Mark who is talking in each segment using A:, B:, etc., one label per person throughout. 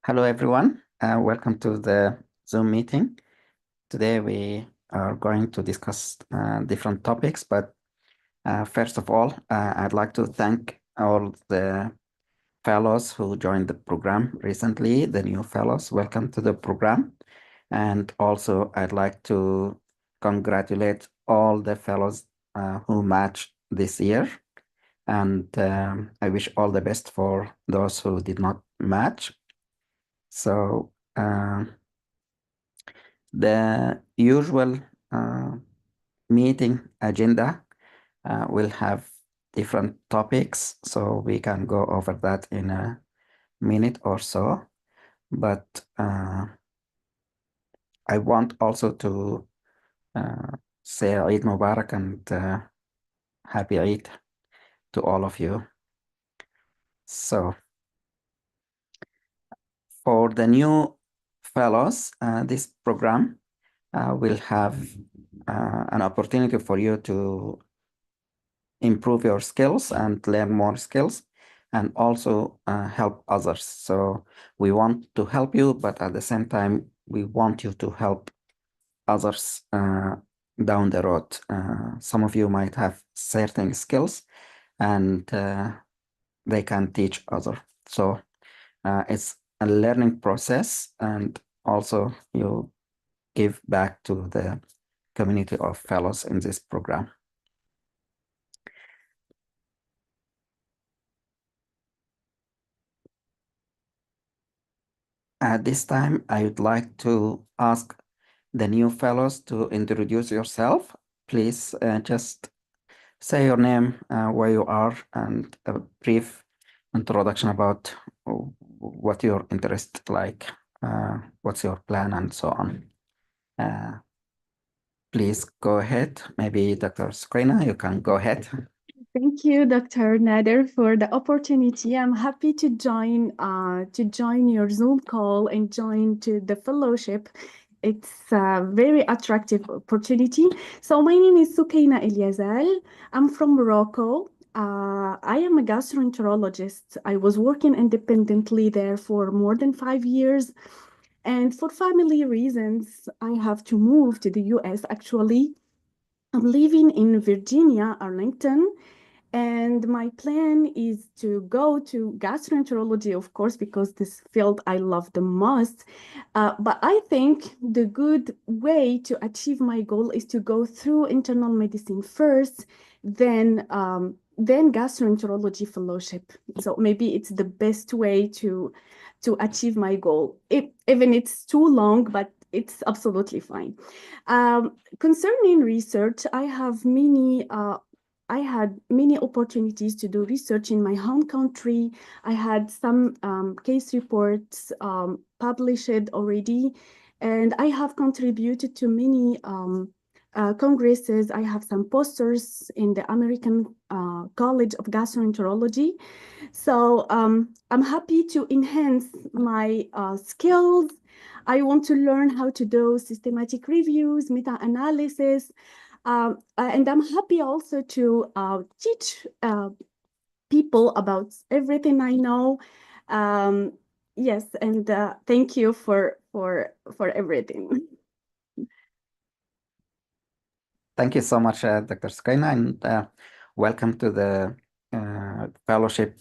A: Hello, everyone. Welcome to the Zoom meeting. Today we are going to discuss different topics, but first of all, I'd like to thank all the fellows who joined the program recently, the new fellows. Welcome to the program. And also, I'd like to congratulate all the fellows who matched this year. And I wish all the best for those who did not match. So, the usual meeting agenda will have different topics, so we can go over that in a minute or so. But I want also to say Eid Mubarak and Happy Eid to all of you. So, for the new fellows, this program will have an opportunity for you to improve your skills and learn more skills and also help others. So we want to help you, but at the same time, we want you to help others down the road. Some of you might have certain skills and they can teach others. So it's a learning process, and also you give back to the community of fellows in this program. At this time, I would like to ask the new fellows to introduce yourself. Please just say your name, where you are, and a brief introduction about what your interest like, what's your plan, and so on. Please go ahead. Maybe Dr. Skrina, you can go ahead.
B: Thank you, Dr. Nader, for the opportunity. I'm happy to join your Zoom call and join to the fellowship. It's a very attractive opportunity. So my name is Sukaina Eliazal. I'm from Morocco. I am a gastroenterologist. I was working independently there for more than 5 years. And for family reasons, I have to move to the US actually. I'm living in Virginia, Arlington, and my plan is to go to gastroenterology, of course, because this field I love the most. But I think the good way to achieve my goal is to go through internal medicine first, then gastroenterology fellowship. So maybe it's the best way to achieve my goal. Even it's too long, but it's absolutely fine. Concerning research, I had many opportunities to do research in my home country. I had some case reports published already, and I have contributed to many congresses. I have some posters in the American College of Gastroenterology. So I'm happy to enhance my skills. I want to learn how to do systematic reviews, meta-analysis, and I'm happy also to teach people about everything I know. Um, yes, and thank you for everything.
A: Thank you so much, Dr. Skrina, and welcome to the fellowship,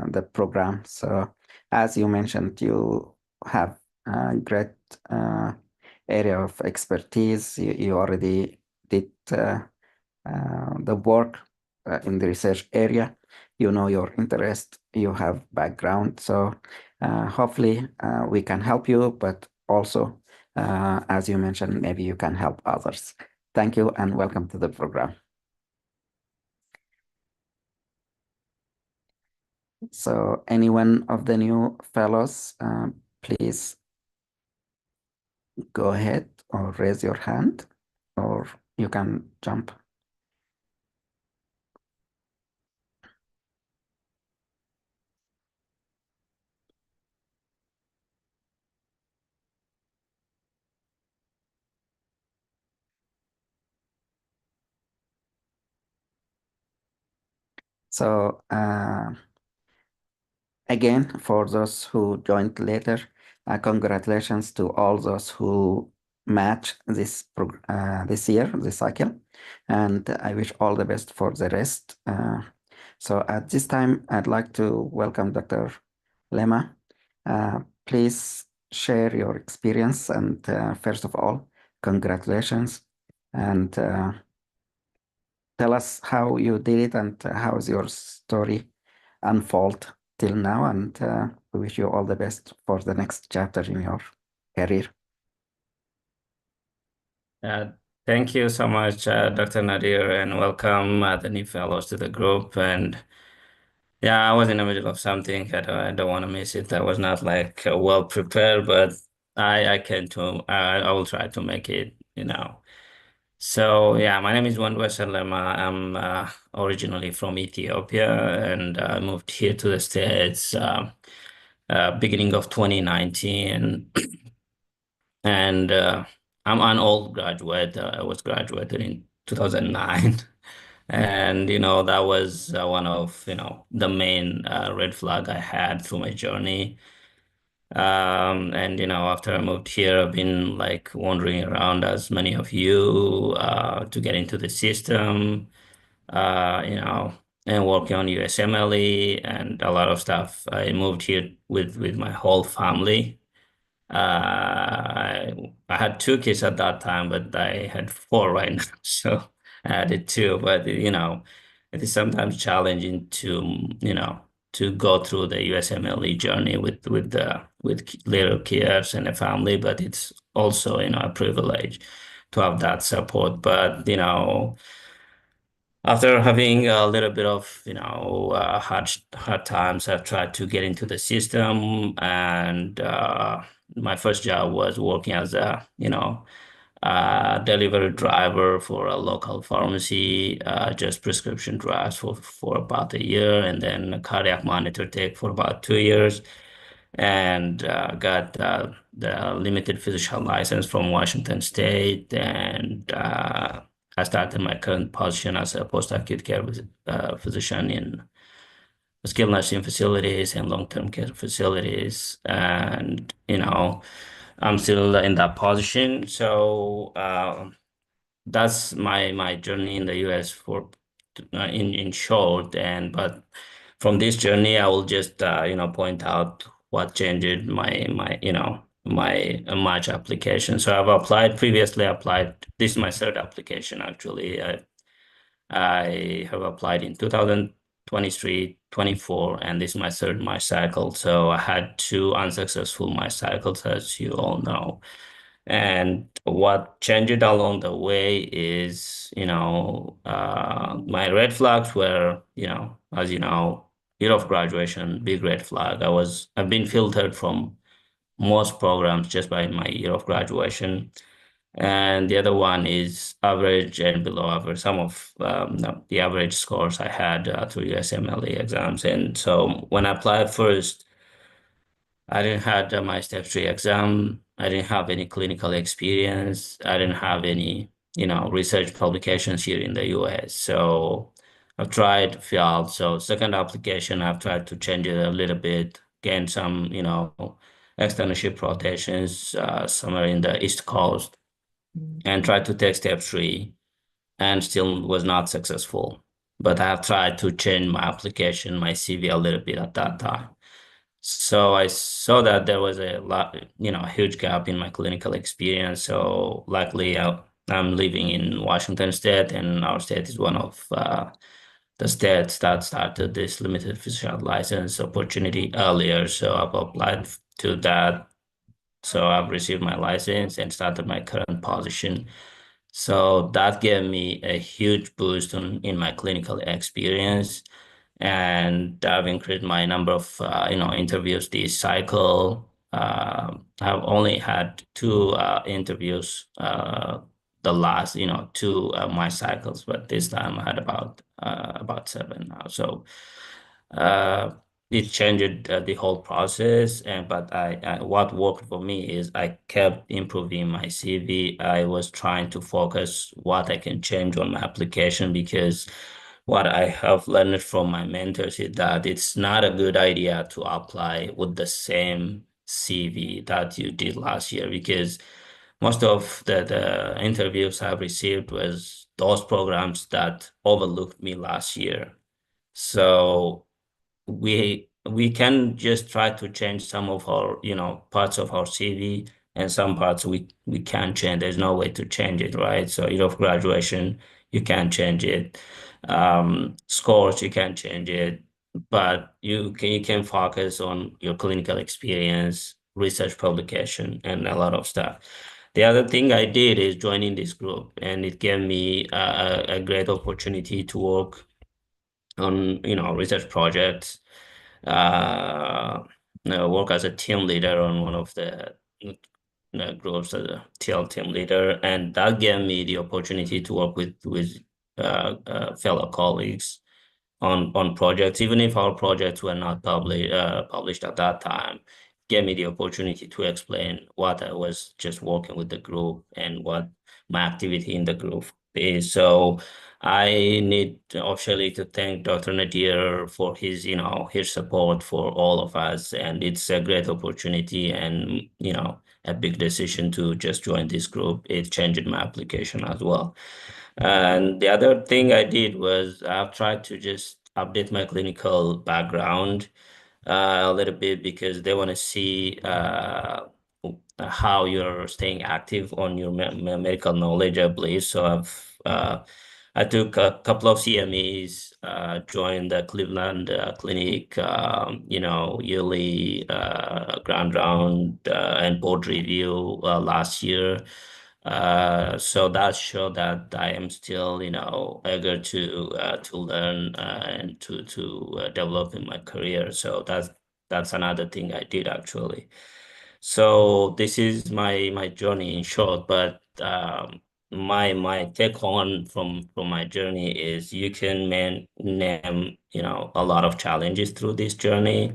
A: the program. So, as you mentioned, you have a great area of expertise. You already did the work in the research area. You know your interest, you have background. So, hopefully, we can help you, but also, as you mentioned, maybe you can help others. Thank you and welcome to the program. So any one of the new fellows, please go ahead or raise your hand, or you can jump. So again, for those who joined later, Congratulations to all those who match this year, this cycle, and I wish all the best for the rest. So at this time, I'd like to welcome Dr. Lema. Please share your experience and first of all, congratulations and tell us how you did it and how's your story unfold till now. And we wish you all the best for the next chapter in your career.
C: Uh, Thank you so much, Dr. Nadir, and welcome the new fellows to the group. And yeah, I was in the middle of something. I don't want to miss it. I was not like well prepared, but I will try to make it. So yeah, my name is Wandwa Salema. I'm originally from Ethiopia, and I moved here to the States beginning of 2019. And I'm an old graduate. I was graduated in 2009. And, that was one of, the main red flag I had through my journey. And, after I moved here, I've been like wandering around as many of you to get into the system, and working on USMLE and a lot of stuff. I moved here with my whole family. I had two kids at that time, but I had four right now. So I added two. But it is sometimes challenging to go through the USMLE journey with little kids and a family. But it's also a privilege to have that support. But after having a little bit of, hard times, I've tried to get into the system, and my first job was working as a delivery driver for a local pharmacy, just prescription drugs for about a year, and then a cardiac monitor tech for about 2 years, and got the limited physician license from Washington State, and I started my current position as a post-acute care physician in skilled nursing facilities and long-term care facilities. And, I'm still in that position. So that's my journey in the US for in short. But from this journey, I will just point out what changed my March application. So I've applied previously. Applied. This is my third application actually. I have applied in 2023, 24, and this is my third March cycle. So I had two unsuccessful March cycles, as you all know. And what changed along the way is, my red flags were, as you know, year of graduation, big red flag. I've been filtered from most programs just by my year of graduation. And the other one is average and below average, some of the average scores I had through USMLE exams. And so when I applied first, I didn't have my step three exam. I didn't have any clinical experience. I didn't have any, research publications here in the US. So I've tried, failed. So second application, I've tried to change it a little bit, gain some, externship rotations somewhere in the East Coast, and tried to take step three and still was not successful. But I have tried to change my application, my CV a little bit at that time. So I saw that there was a lot, a huge gap in my clinical experience. So luckily, I'm living in Washington State, and our state is one of the states that started this limited physician license opportunity earlier. So I've applied to that. So I've received my license and started my current position. So that gave me a huge boost in my clinical experience, and I've increased my number of interviews this cycle. I've only had two interviews the last two my cycles, but this time I had about seven now. So uh, it changed the whole process. And but what worked for me is I kept improving my CV. I was trying to focus what I can change on my application, because what I have learned from my mentors is that it's not a good idea to apply with the same CV that you did last year, because most of the interviews I've received was those programs that overlooked me last year. So we can just try to change some of our, parts of our CV, and some parts we can't change. There's no way to change it, right? So year of graduation, you can't change it. Scores, you can't change it, but you can focus on your clinical experience, research publication, and a lot of stuff. The other thing I did is joining this group, and it gave me a great opportunity to work on, research projects, uh, work as a team leader on one of the groups as a TL team leader, and that gave me the opportunity to work with fellow colleagues on projects, even if our projects were not published at that time. Gave me the opportunity to explain what I was just working with the group and what my activity in the group is. So I need officially to thank Dr. Nadir for his support for all of us, and it's a great opportunity and a big decision to just join this group. It changed my application as well. And the other thing I did was I've tried to just update my clinical background a little bit, because they want to see how you're staying active on your medical knowledge, I believe. So I took a couple of CMEs, joined the Cleveland Clinic, yearly ground round and board review last year. So that showed that I am still, eager to learn and to develop in my career. So that's another thing I did actually. So this is my journey in short, but my take on from my journey is you can name a lot of challenges through this journey,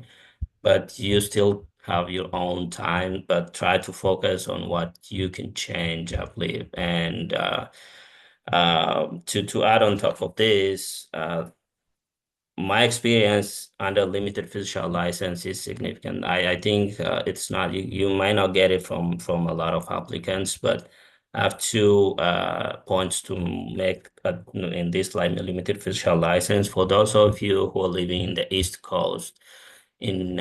C: but you still have your own time, but try to focus on what you can change, I believe. And to add on top of this, my experience under limited physical license is significant. I think it's not, you might not get it from a lot of applicants, but I have two points to make in this limited physical license. For those of you who are living in the East Coast, in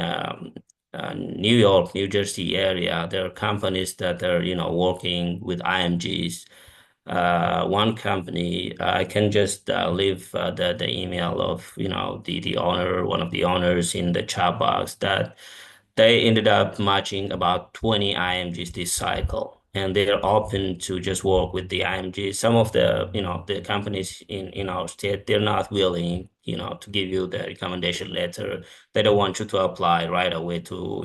C: New York, New Jersey area, there are companies that are, working with IMGs. One company, I can just leave the email of, the owner, one of the owners in the chat box, that they ended up matching about 20 IMGs this cycle, and they're open to just work with the IMGs. Some of the companies in our state, they're not willing, to give you the recommendation letter. They don't want you to apply right away to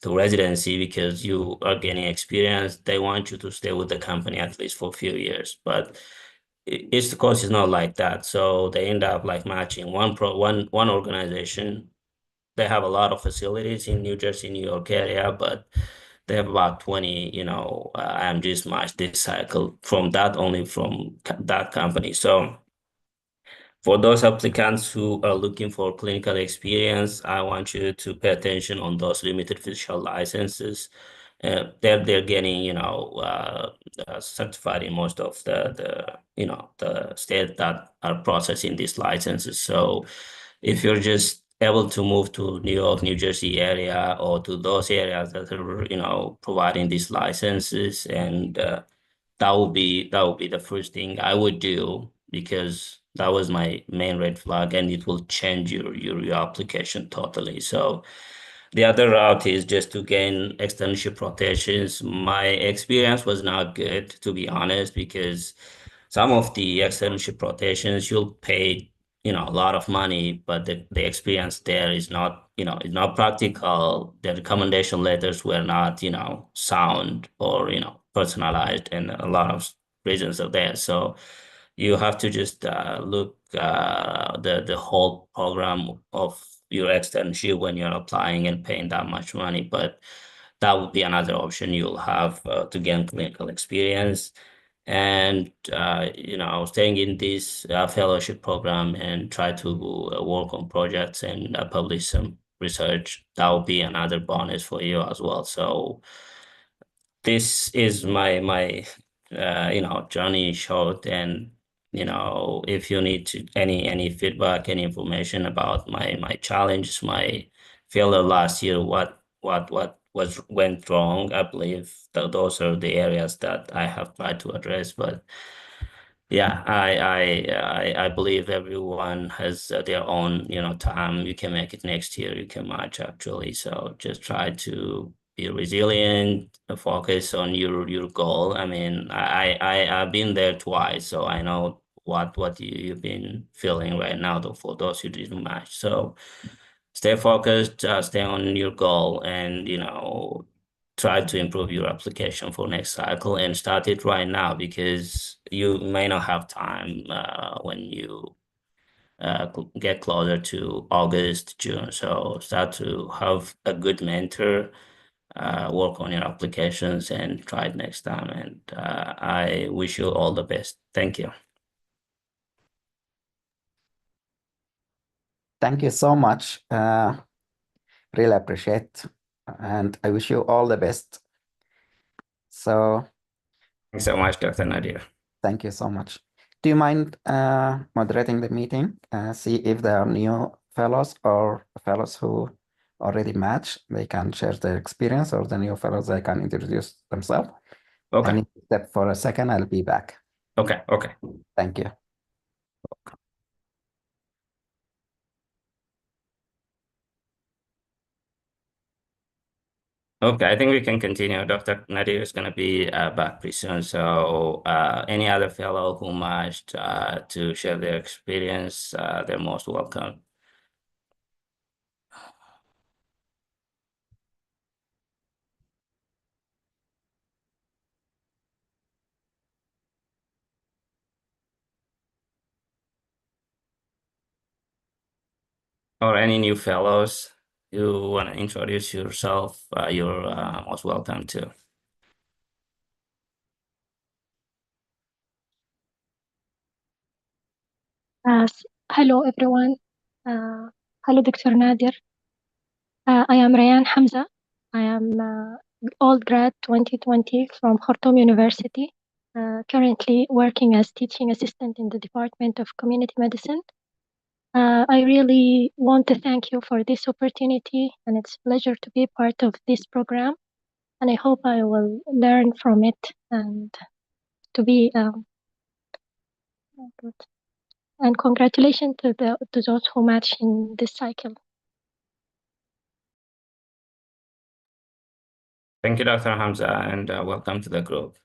C: residency because you are gaining experience. They want you to stay with the company at least for a few years. But East Coast is not like that. So they end up like matching one organization. They have a lot of facilities in New Jersey, New York area, but they have about 20, IMGs matched this cycle from that, only from that company. So for those applicants who are looking for clinical experience, I want you to pay attention on those limited physical licenses. They're getting, certified in most of the states that are processing these licenses. So if you're just able to move to New York, New Jersey area, or to those areas that are, providing these licenses, and that would be the first thing I would do, because that was my main red flag, and it will change your application totally. So the other route is just to gain externship rotations. My experience was not good, to be honest, because some of the externship rotations you'll pay, a lot of money, but the experience there is not, is not practical. The recommendation letters were not, sound or, personalized, and a lot of reasons are there. So you have to just look the whole program of your externship when you're applying and paying that much money. But that would be another option you'll have to gain clinical experience, and staying in this fellowship program and try to work on projects and publish some research, that will be another bonus for you as well. So this is my journey short, and if you need any feedback, any information about my challenge, my failure last year, what went wrong, I believe that those are the areas that I have tried to address. But yeah, I believe everyone has their own, time. You can make it next year, you can match actually. So just try to be resilient, focus on your goal. I mean, I've been there twice, so I know what you've been feeling right now, though, for those who didn't match. So stay focused, stay on your goal, and try to improve your application for next cycle, and start it right now, because you may not have time when you get closer to August, June. So start to have a good mentor, work on your applications, and try it next time. And I wish you all the best. Thank you.
A: Thank you so much. Really appreciate, and I wish you all the best. So
C: Thanks so much, Dr. Nadir.
A: thank you so much. Do you mind moderating the meeting? See if there are new fellows or fellows who already match. They can share their experience, or the new fellows, they can introduce themselves. I
C: Okay.
A: need to step for a second. I'll be back.
C: Okay.
A: Thank you.
C: Okay, I think we can continue. Dr. Nadir is going to be back pretty soon. So any other fellow who matched to share their experience, they're most welcome. Or any new fellows you want to introduce yourself, you're most welcome to.
D: Hello, everyone. Hello, Dr. Nadir. I am Rayan Hamza. I am old grad 2020 from Khartoum University, currently working as teaching assistant in the Department of Community Medicine. I really want to thank you for this opportunity, and it's a pleasure to be part of this program. And I hope I will learn from it and to be and congratulations to those who match in this cycle.
C: Thank you, Dr. Hamza, and welcome to the group.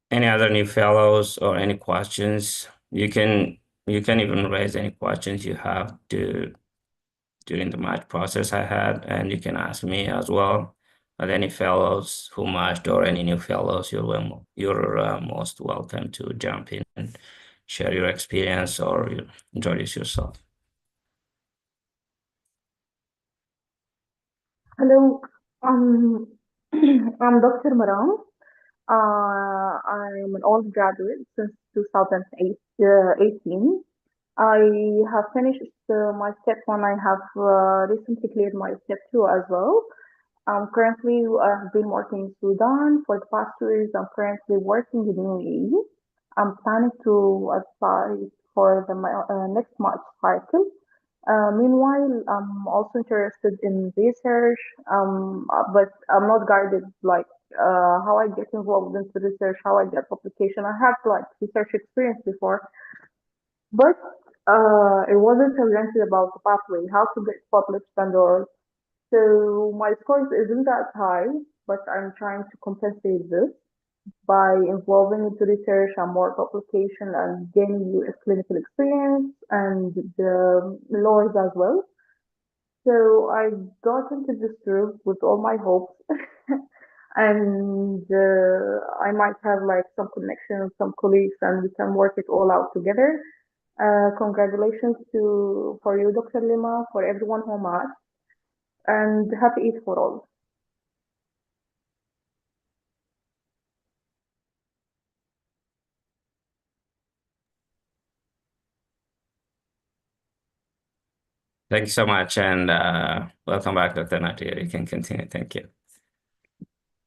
C: Any other new fellows or any questions? You can even raise any questions you have during the match process I had, and you can ask me as well. But any fellows who matched or any new fellows, you're most welcome to jump in and share your experience or introduce yourself.
E: Hello, I'm Dr. Maram. I'm an old graduate since 2018. I have finished my step one. I have recently cleared my step two as well. Currently, I've been working in Sudan for the past 2 years. I'm currently working in UAE. I'm planning to apply for the next March cycle. Meanwhile, I'm also interested in research, but I'm not guided like how I get involved into research, how I get publication. I have like research experience before, but it wasn't oriented about the pathway, how to get published and all. So my scores isn't that high, but I'm trying to compensate this by involving into research and more publication and gaining US clinical experience and the laws as well. So I got into this group with all my hopes, and I might have like some connections, some colleagues, and we can work it all out together. Congratulations to for you, Dr. Lima, for everyone who asked, and happy Eid for all.
C: Thank you so much, and welcome back, Dr. Nadir. You can continue. Thank you.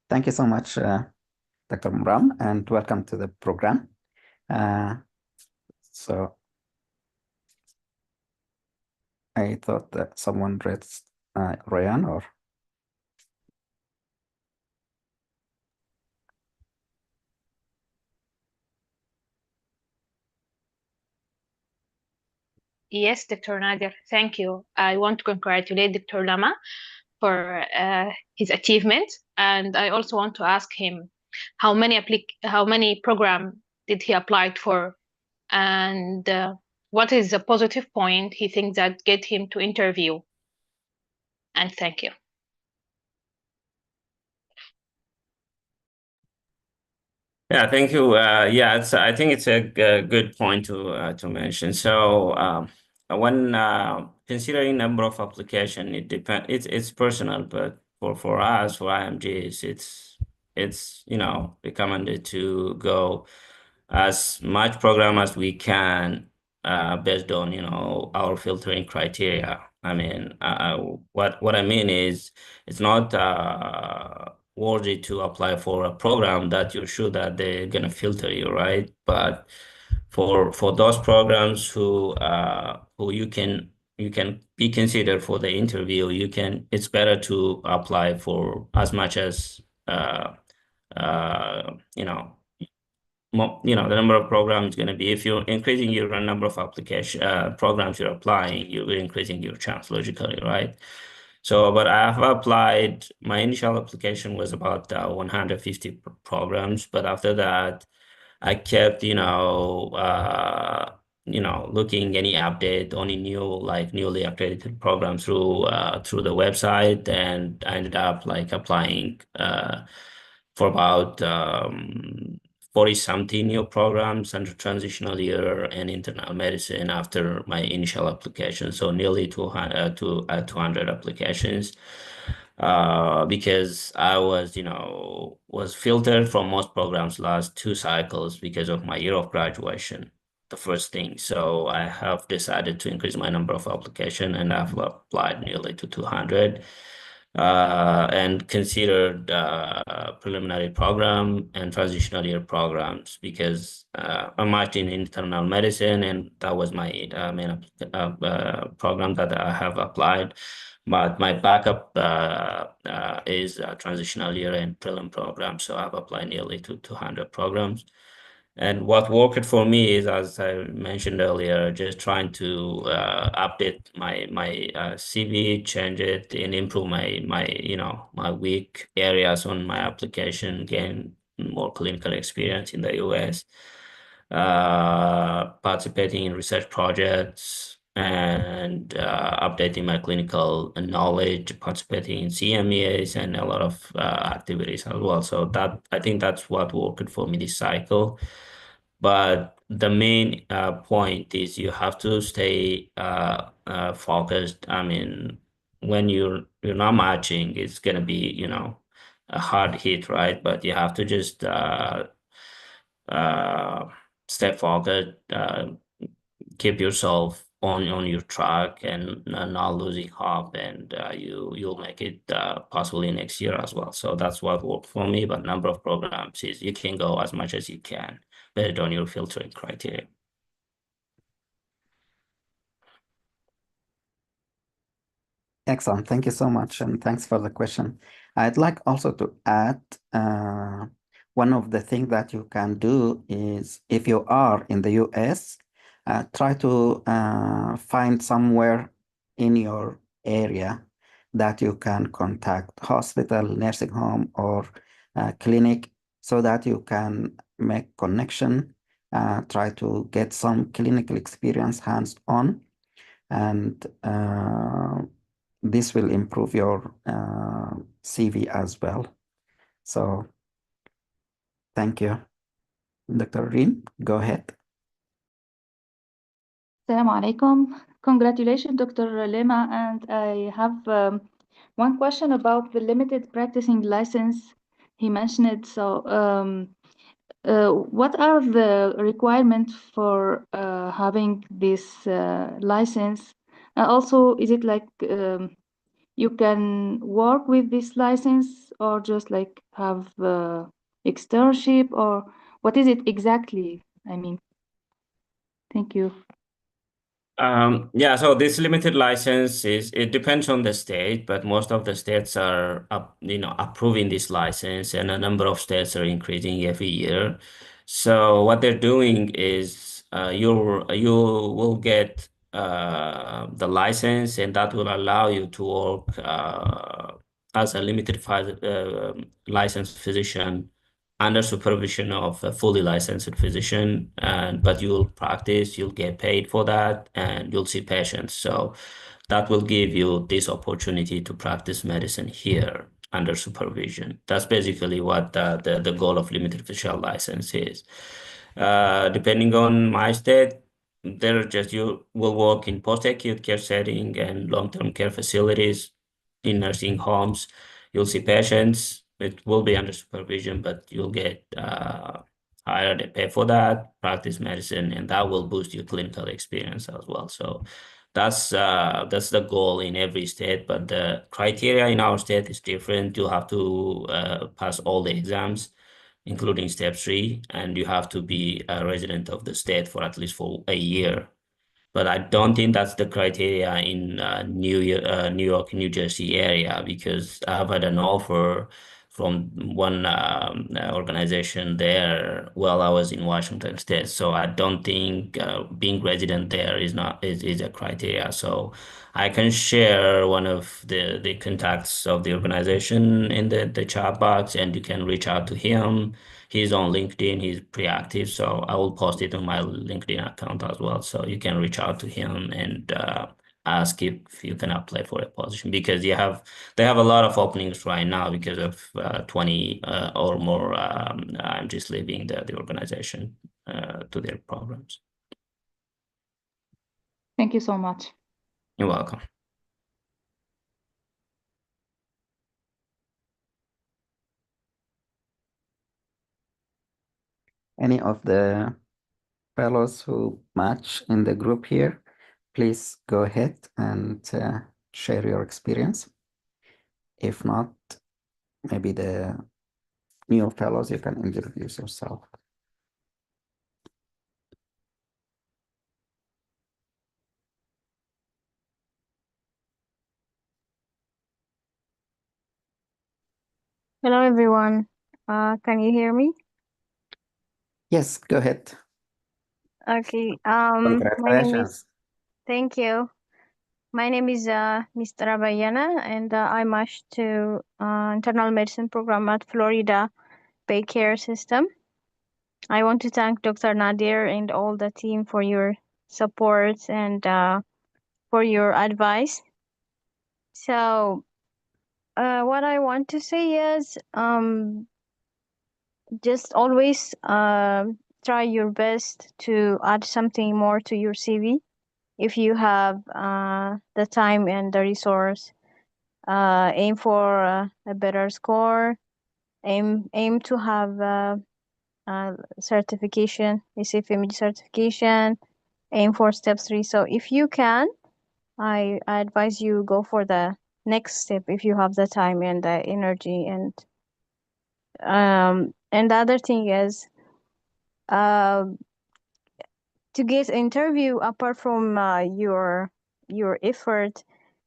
A: Thank you so much, Dr. Mram, and welcome to the program. So I thought that someone raised Ryan or
F: Yes, Dr. Nadir, thank you. I want to congratulate Dr. Lama for his achievement, and I also want to ask him how many program did he apply for, and what is the positive point he thinks that get him to interview. And thank you.
C: Yeah, thank you. Yeah, I think it's a good point to mention. So when considering number of application, it's personal, but for us for IMGs, it's recommended to go as much program as we can based on our filtering criteria. I mean, what I mean is it's not worthy to apply for a program that you're sure that they're gonna filter you, right? But for those programs who you can be considered for the interview, it's better to apply for as much as you know the number of programs is going to be, if you're increasing your number of application programs you're applying, you're increasing your chance logically, right? So, but I have applied, my initial application was about 150 programs, but after that, I kept, looking any update on newly accredited programs through the website, and I ended up applying for about 40 something new programs under transitional year and internal medicine after my initial application. So nearly 200 applications. Because I was filtered from most programs last 2 cycles because of my year of graduation, the first thing. So I have decided to increase my number of application, and I've applied nearly to 200 and considered preliminary program and transitional year programs because I'm in internal medicine, and that was my main program that I have applied. But my backup is transitional year and prelim program, so I've applied nearly to 200 programs. And what worked for me is, as I mentioned earlier, just trying to update my CV, change it, and improve my weak areas on my application, gain more clinical experience in the US, participating in research projects, and updating my clinical knowledge, participating in CMEAs and a lot of activities as well. So I think that's what worked for me this cycle. But the main point is you have to stay focused. I mean, when you're not matching, it's gonna be a hard hit, right? But you have to just stay focused, keep yourself on your track, and not losing hope, and you'll make it possibly next year as well. So that's what worked for me. But number of programs is you can go as much as you can based on your filtering criteria.
A: Excellent. Thank you so much, and thanks for the question. I'd like also to add one of the things that you can do is, if you are in the US, try to find somewhere in your area that you can contact hospital, nursing home, or clinic, so that you can make connection, try to get some clinical experience hands-on, and this will improve your CV as well. So thank you. Dr. Reem, go ahead.
G: Assalamu alaikum. Congratulations, Dr. Lema. And I have one question about the limited practicing license. He mentioned it. So what are the requirements for having this license? Also, is it like you can work with this license or just like have externship, or what is it exactly? I mean, thank you.
C: Yeah, so this limited license it depends on the state, but most of the states are approving this license, and a number of states are increasing every year. So what they're doing is you will get the license, and that will allow you to work as a licensed physician under supervision of a fully licensed physician, but you'll practice, you'll get paid for that, and you'll see patients. So that will give you this opportunity to practice medicine here under supervision. That's basically what the goal of limited official license is. Depending on my state, you will work in post-acute care setting and long-term care facilities, in nursing homes. You'll see patients. It will be under supervision, but you'll get hired and pay for that, practice medicine, and that will boost your clinical experience as well. So that's the goal in every state, but the criteria in our state is different. You have to pass all the exams, including step 3, and you have to be a resident of the state for at least for a year. But I don't think that's the criteria in New York, New Jersey area, because I have had an offer from one organization there while I was in Washington State. So I don't think being resident there is a criteria. So I can share one of the contacts of the organization in the chat box, and you can reach out to him. He's on LinkedIn. He's pretty active, so I will post it on my LinkedIn account as well. So you can reach out to him and ask if you can apply for a position, because they have a lot of openings right now because of 20 or more. I'm just leaving the organization to their programs.
G: Thank you so much.
C: You're welcome.
A: Any of the fellows who match in the group here, please go ahead and share your experience. If not, maybe the new fellows, you can introduce yourself.
H: Hello, everyone. Can you hear me?
A: Yes, go ahead.
H: Okay. My name is.
A: Congratulations.
H: Thank you. My name is Mr. Abayana, and I matched to internal medicine program at Florida Bay Care System. I want to thank Dr. Nadir and all the team for your support and for your advice. So, what I want to say is, just always try your best to add something more to your CV. If you have the time and the resource, aim for a better score. Aim to have certification, ACFMG certification. Aim for step 3. So if you can, I advise you go for the next step if you have the time and the energy. And the other thing is, to get interview apart from your effort,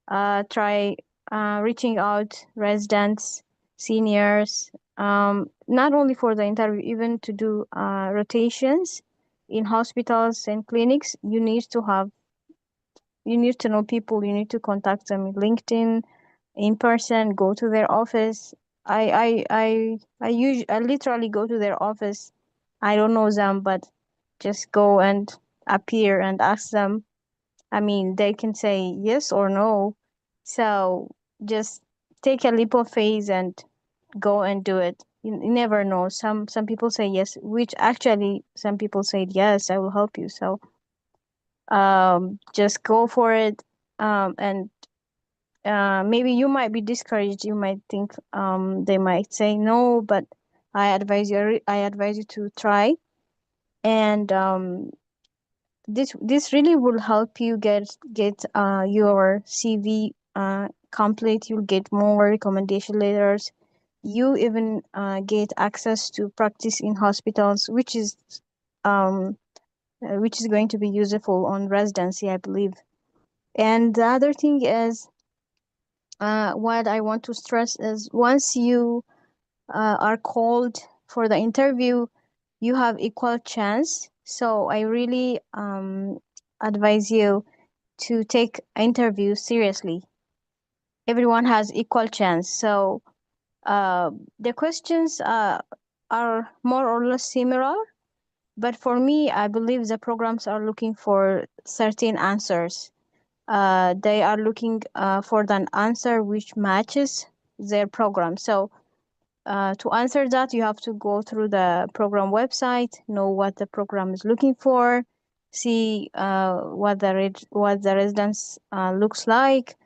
H: try reaching out residents, seniors, not only for the interview, even to do rotations in hospitals and clinics. You need to know people. You need to contact them in LinkedIn, in person, go to their office. I literally go to their office. I don't know them, but just go and appear and ask them. I mean, they can say yes or no. So just take a leap of faith and go and do it. You never know. Some people say yes, which actually some people said yes, I will help you. So just go for it. And maybe you might be discouraged. You might think they might say no, but I advise you to try. And this really will help you get your CV complete. You'll get more recommendation letters. You even get access to practice in hospitals, which is going to be useful on residency, I believe. And the other thing is, what I want to stress is, once you are called for the interview, you have equal chance. So I really advise you to take interview seriously. Everyone has equal chance. So the questions are more or less similar, but for me, I believe the programs are looking for certain answers. They are looking for an answer which matches their program. So to answer that, you have to go through the program website, know what the program is looking for, see what the residence looks like.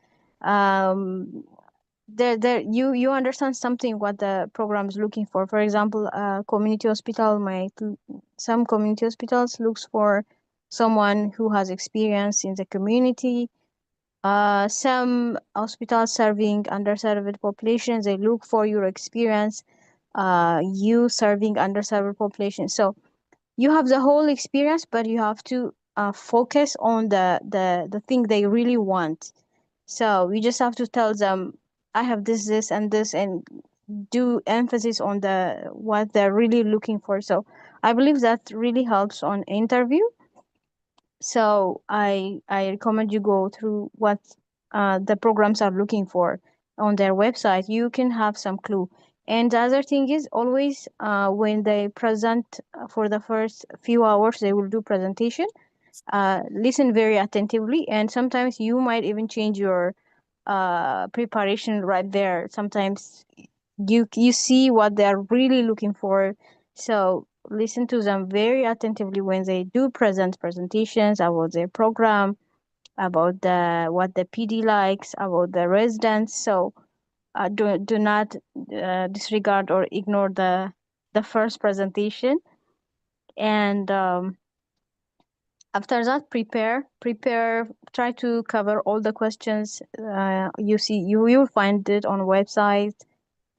H: You understand something what the program is looking for. For example, community hospital some community hospitals looks for someone who has experience in the community. Some hospitals serving underserved populations, they look for your experience, you serving underserved population. So you have the whole experience, but you have to focus on the thing they really want. So you just have to tell them, I have this, and this, and do emphasis on what they're really looking for. So I believe that really helps on interview. So I recommend you go through what the programs are looking for on their website. You can have some clue. And the other thing is, always when they present for the first few hours, they will do presentation. Listen very attentively, and sometimes you might even change your preparation right there. Sometimes you see what they're really looking for. So listen to them very attentively when they do presentations about their program, about what the PD likes, about the residents. So do not disregard or ignore the first presentation. And after that, prepare, try to cover all the questions you will find it on website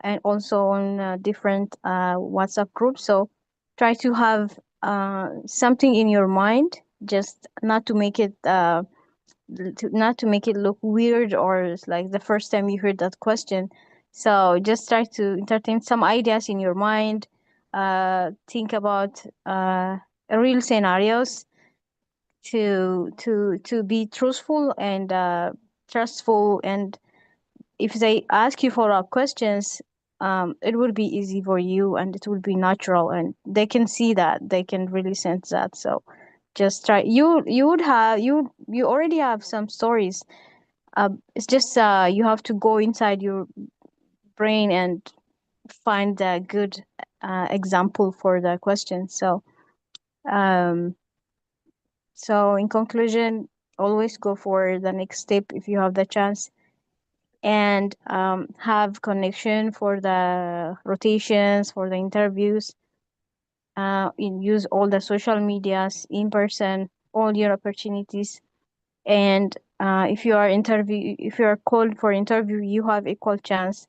H: and also on different WhatsApp groups. So try to have something in your mind, just not to make it look weird, or it's like the first time you heard that question. So just try to entertain some ideas in your mind. Think about real scenarios to be truthful and trustful. And if they ask you follow-up questions, it will be easy for you, and it will be natural, and they can see that, they can really sense that. So just try. You already have some stories. It's just you have to go inside your brain and find a good example for the question. Um, so in conclusion, always go for the next step if you have the chance, and have connection for the rotations, for the interviews. Use all the social medias, in person, all your opportunities. And if you are called for interview, you have equal chance.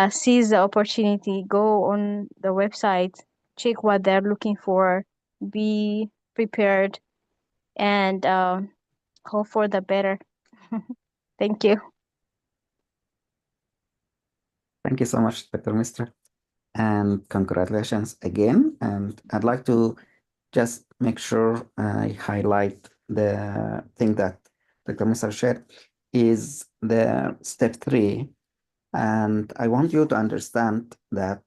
H: Seize the opportunity. Go on the website, check what they're looking for, be prepared, and hope for the better. Thank you.
A: Thank you so much, Dr. Mister. And congratulations again. And I'd like to just make sure I highlight the thing that Dr. Mister shared is the step 3. And I want you to understand that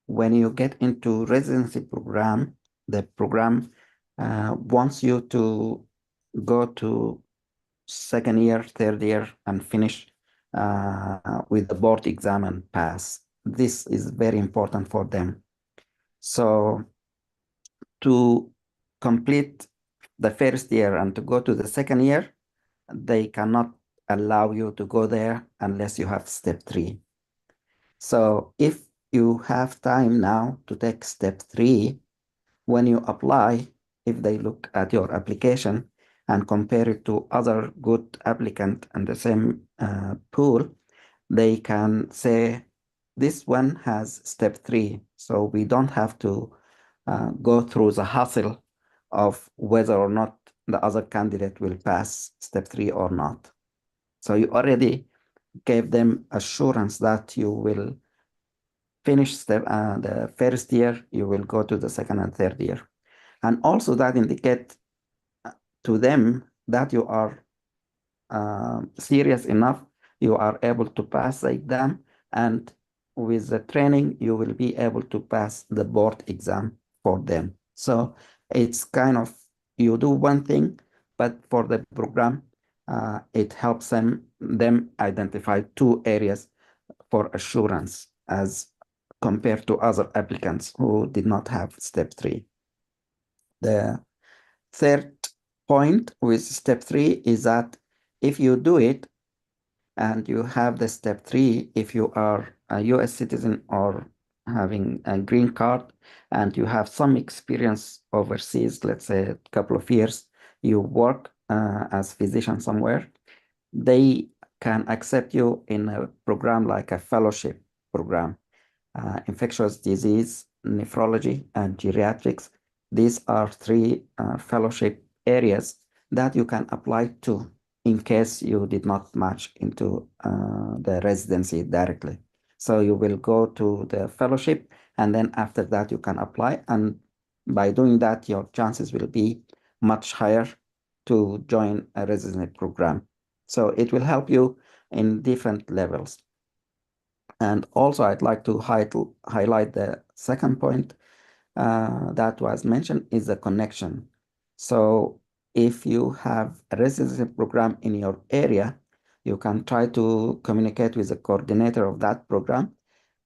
A: when you get into residency program, the program wants you to go to second year, third year, and finish with the board exam and pass. This is very important for them. So to complete the first year and to go to the second year, they cannot allow you to go there unless you have step 3. So if you have time now to take step 3, when you apply, if they look at your application and compare it to other good applicant in the same pool, they can say, this one has step 3, so we don't have to go through the hassle of whether or not the other candidate will pass step 3 or not. So you already gave them assurance that you will finish the first year, you will go to the second and third year. And also that indicate to them that you are serious enough, you are able to pass the exam, and with the training, you will be able to pass the board exam for them. So it's kind of, you do one thing, but for the program, it helps them identify 2 areas for assurance as compared to other applicants who did not have step 3. The third point with step 3 is that if you do it and you have the step 3, if you are a US citizen or having a green card and you have some experience overseas, let's say a couple of years, you work as physician somewhere, they can accept you in a program like a fellowship program. Infectious disease, nephrology, and geriatrics. These are 3 fellowship areas that you can apply to in case you did not match into the residency directly. So you will go to the fellowship, and then after that you can apply. And by doing that, your chances will be much higher to join a residency program. So it will help you in different levels. And also, I'd like to highlight the second point that was mentioned is the connection. So if you have a residency program in your area, you can try to communicate with the coordinator of that program.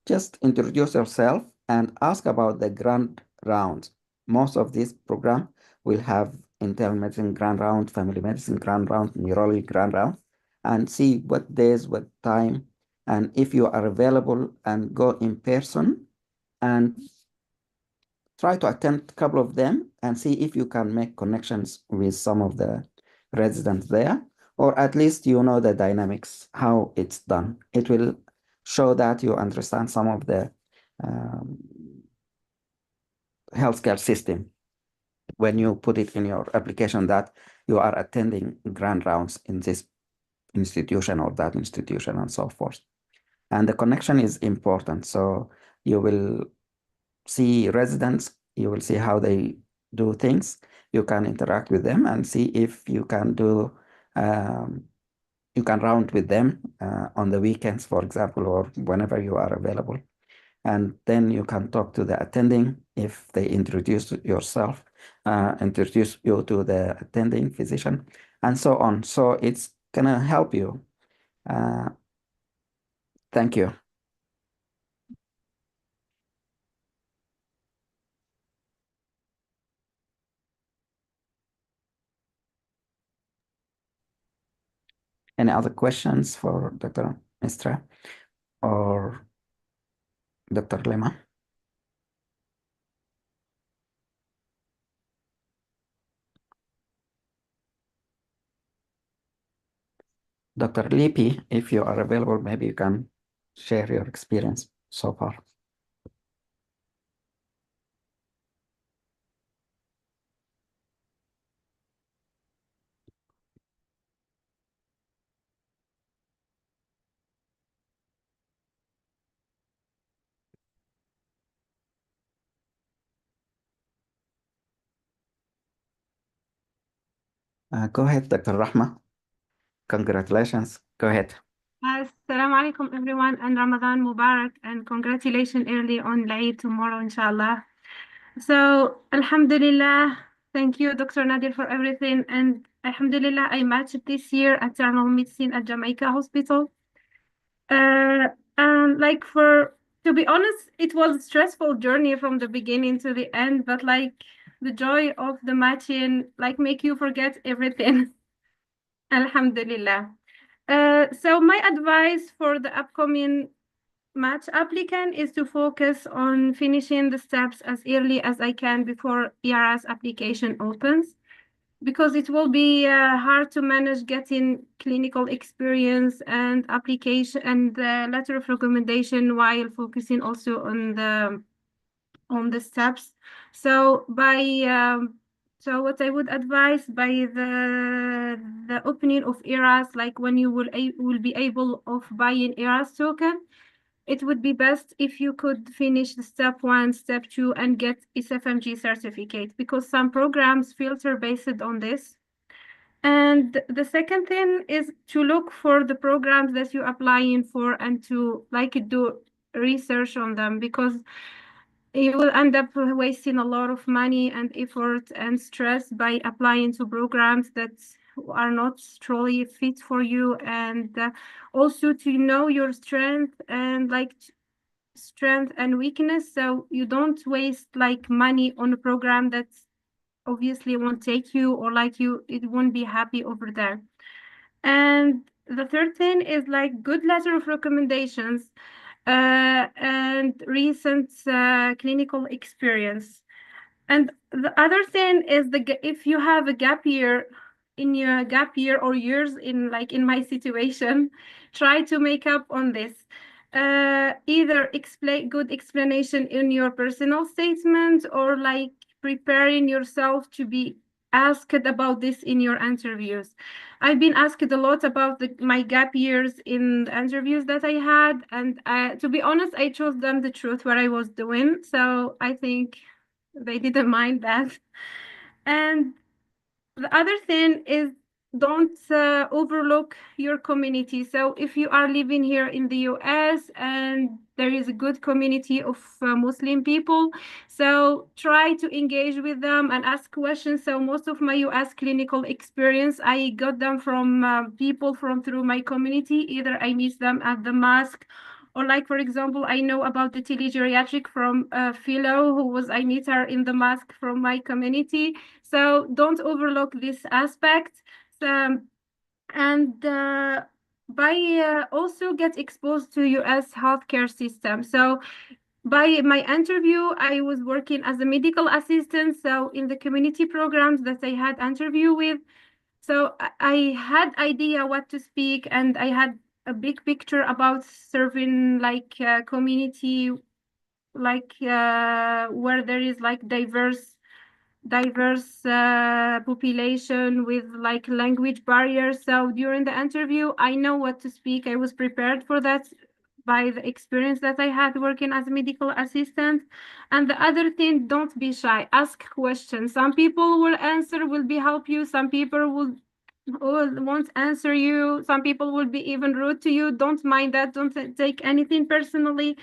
A: Just introduce yourself and ask about the grand rounds. Most of these programs will have internal medicine grand round, family medicine grand round, neurology grand round, and see what days, what time, and if you are available, and go in person and try to attend a couple of them and see if you can make connections with some of the residents there, or at least you know the dynamics, how it's done. It will show that you understand some of the healthcare system when you put it in your application that you are attending grand rounds in this institution or that institution and so forth. And the connection is important. So you will see residents, you will see how they do things. You can interact with them and see if you can do, you can round with them on the weekends, for example, or whenever you are available. And then you can talk to the attending if they introduce yourself, introduce you to the attending physician, and so on. So it's gonna help you. Thank you. Any other questions for Dr. Mistra or Dr. Lema? Dr. Lippi, if you are available, maybe you can share your experience so far. Go ahead, Dr. Rahma. Congratulations. Go ahead.
I: Assalamu alaikum everyone, and Ramadan Mubarak, and congratulations early on Eid tomorrow inshallah. So Alhamdulillah, thank you Dr. Nadir for everything, and Alhamdulillah I matched this year at Internal Medicine at Jamaica Hospital. And like, to be honest, it was a stressful journey from the beginning to the end, but like the joy of the matching like make you forget everything. Alhamdulillah. So my advice for the upcoming match applicant is to focus on finishing the steps as early as I can before ERS application opens, because it will be hard to manage getting clinical experience and application and the letter of recommendation while focusing also on the steps. So so what I would advise by the opening of ERAS, like when you will be able of buying ERAS token, it would be best if you could finish the step 1, step 2, and get SFMG certificate, because some programs filter based on this. And the second thing is to look for the programs that you're applying for and to like do research on them, because you will end up wasting a lot of money and effort and stress by applying to programs that are not truly fit for you. And also to know your strength and strength and weakness, so you don't waste like money on a program that obviously won't take you, or it won't be happy over there. And the third thing is like good letter of recommendations and recent clinical experience. And the other thing is if you have a gap year in your gap year or years in my situation, try to make up on this. Either explain good explanation in your personal statement, or like preparing yourself to be asked about this in your interviews. I've been asked a lot about my gap years in the interviews that I had, and to be honest, I chose them the truth what I was doing. So I think they didn't mind that. And the other thing is don't overlook your community. So if you are living here in the US and there is a good community of Muslim people, so try to engage with them and ask questions. So most of my US clinical experience, I got them from people from through my community. Either I meet them at the mosque, or like, for example, I know about the telegeriatric from Philo, who was, I meet her in the mosque from my community. So don't overlook this aspect. And by also get exposed to US healthcare system. So by my interview, I was working as a medical assistant. So in the community programs that I had interview with, so I had idea what to speak, and I had a big picture about serving like community, like where there is like diverse population with like language barriers. So during the interview, I know what to speak. I was prepared for that by the experience that I had working as a medical assistant. And the other thing, don't be shy. Ask questions. Some people will answer, will be help you. Some people will won't answer you. Some people will be even rude to you. Don't mind that. Don't take anything personally.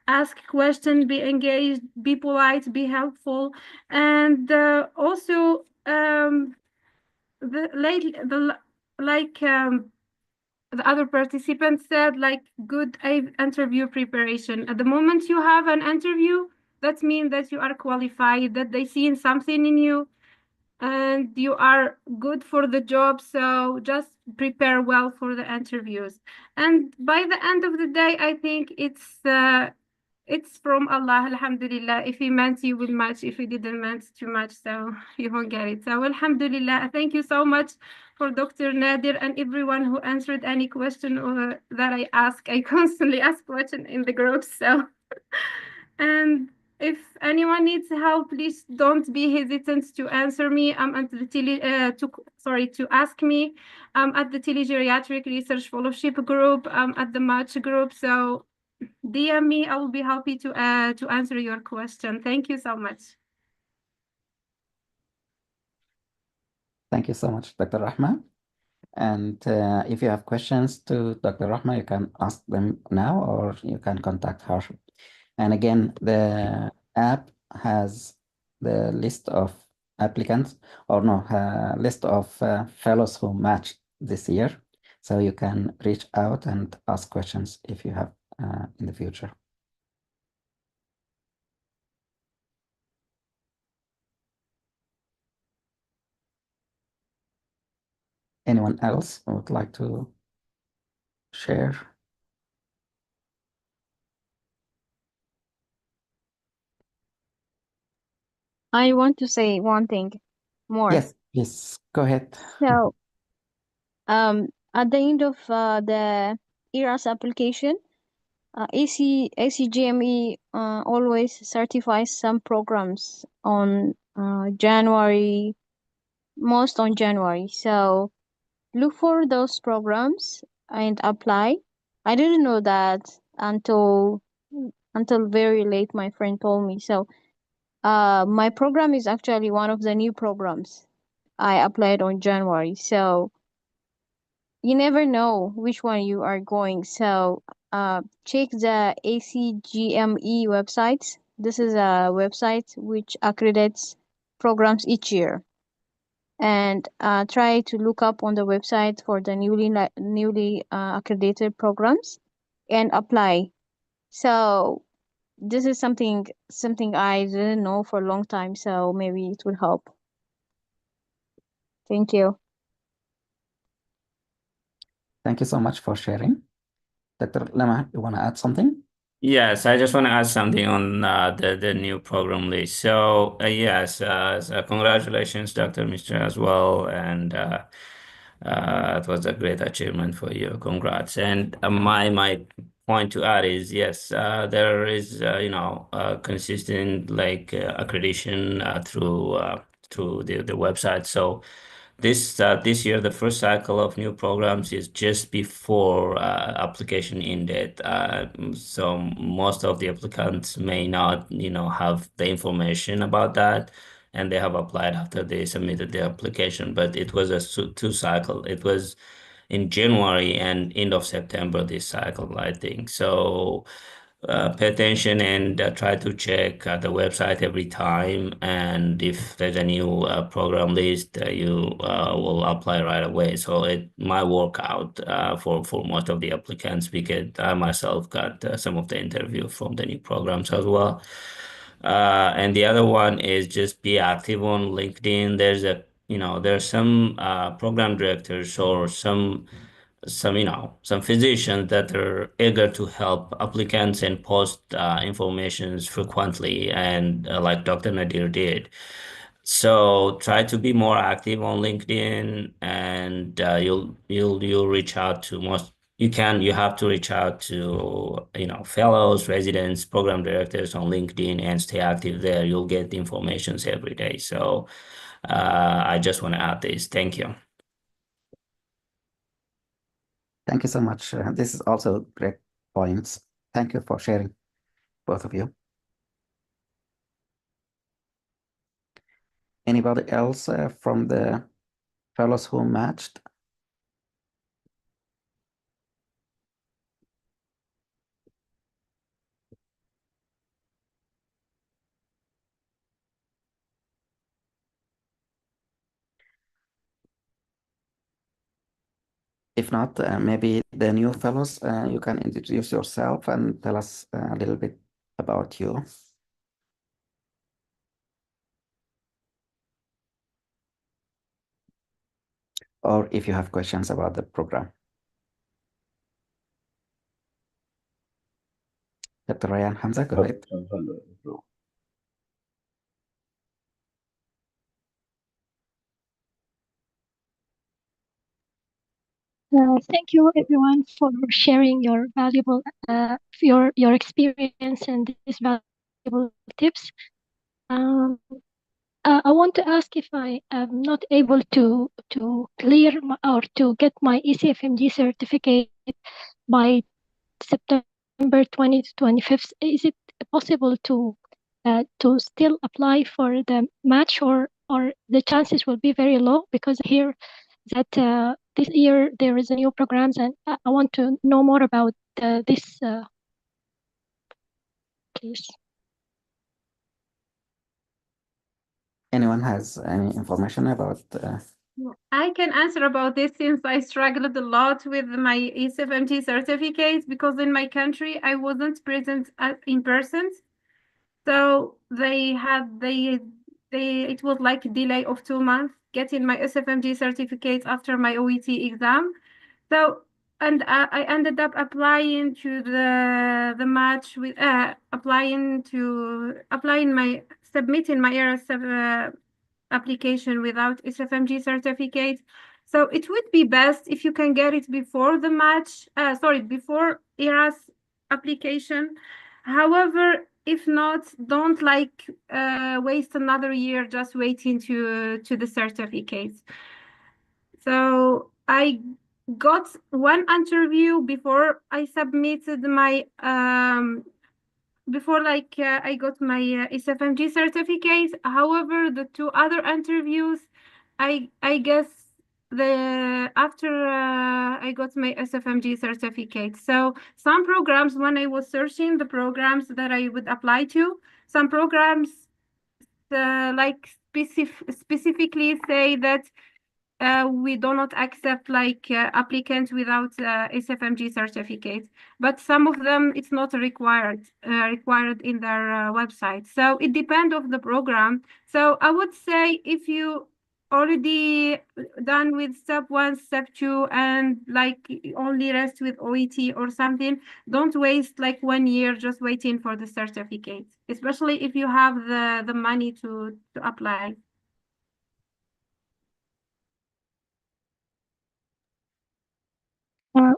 I: Ask questions, be engaged, be polite, be helpful. And also the other participants said, like, good interview preparation. At the moment you have an interview, that means that you are qualified, that they see something in you, and you are good for the job. So just prepare well for the interviews. And by the end of the day, I think it's from Allah, alhamdulillah. If he meant, you will match. If he didn't meant too much, so you won't get it. So alhamdulillah, thank you so much for Dr. Nadir and everyone who answered any question that I ask. I constantly ask questions in the group. So and if anyone needs help, please don't be hesitant to answer me. I'm at the to ask me. I'm at the Telegeriatric Research Fellowship group. I'm at the Match group. So DM me. I will be happy to answer your question. Thank you so much.
A: Thank you so much, Dr. Rahma. And if you have questions to Dr. Rahma, you can ask them now, or you can contact her. And again, the app has the list of applicants, or no, list of fellows who matched this year. So you can reach out and ask questions if you have in the future. Anyone else who would like to share?
H: I want to say one thing more.
A: Yes, please go ahead.
H: So, at the end of the ERAS application, ACGME always certifies some programs on January, most on January. So look for those programs and apply. I didn't know that until very late. My friend told me. So my program is actually one of the new programs I applied on January. So you never know which one you are going. So check the ACGME website. This is a website which accredits programs each year. And try to look up on the website for the newly accredited programs and apply. So this is something I didn't know for a long time, so maybe it will help. Thank you.
A: Thank you so much for sharing. Dr. Lama, you want to add something?
C: Yes, I just want to add something on the new program list. So yes, so congratulations, Dr. Mr. as well, and it was a great achievement for you. Congrats. And my point to add is yes, there is consistent like accreditation through the website. So this year, the first cycle of new programs is just before application end date. So most of the applicants may not, have the information about that, and they have applied after they submitted the application. But it was a two cycle. It was in January and end of September this cycle, I think. So pay attention and try to check the website every time. And if there's a new program list, you will apply right away. So it might work out for most of the applicants, because I myself got some of the interview from the new programs as well. And the other one is just be active on LinkedIn. There's some program directors or some physicians that are eager to help applicants and post informations frequently, and like Dr. Nadir did. So try to be more active on LinkedIn, and you'll reach out to most. You have to reach out to fellows, residents, program directors on LinkedIn, and stay active there. You'll get informations every day. So I just want to add this. Thank you.
A: Thank you so much. This is also great points. Thank you for sharing, both of you. Anybody else from the fellows who matched? If not, maybe the new fellows, you can introduce yourself and tell us a little bit about you. Or if you have questions about the program. Dr. Ryan Hamza, go ahead.
D: Thank you everyone for sharing your valuable your experience and these valuable tips. I want to ask if I am not able to clear or to get my ECFMG certificate by September 20 to 25th. Is it possible to still apply for the match, or the chances will be very low? Because here that this year there is a new programs, and I want to know more about this, please.
A: Anyone has any information about?
I: I can answer about this, since I struggled a lot with my ECFMT certificate, because in my country I wasn't present in person. So it was like a delay of 2 months getting my SFMG certificate after my OET exam. So and I ended up applying to the match with submitting my ERAS application without SFMG certificate. So it would be best if you can get it before the match, before ERAS application. However, if not, don't waste another year just waiting to the certificates. So I got one interview before I submitted my I got my SFMG certificate. However, the two other interviews, I guess after I got my SFMG certificate. So some programs, when I was searching the programs that I would apply to, some programs specifically say that we do not accept applicants without SFMG certificate, but some of them it's not required in their website. So it depends of the program. So I would say if you already done with step 1, step 2, and only rest with OET or something, don't waste 1 year just waiting for the certificate, especially if you have the money to apply.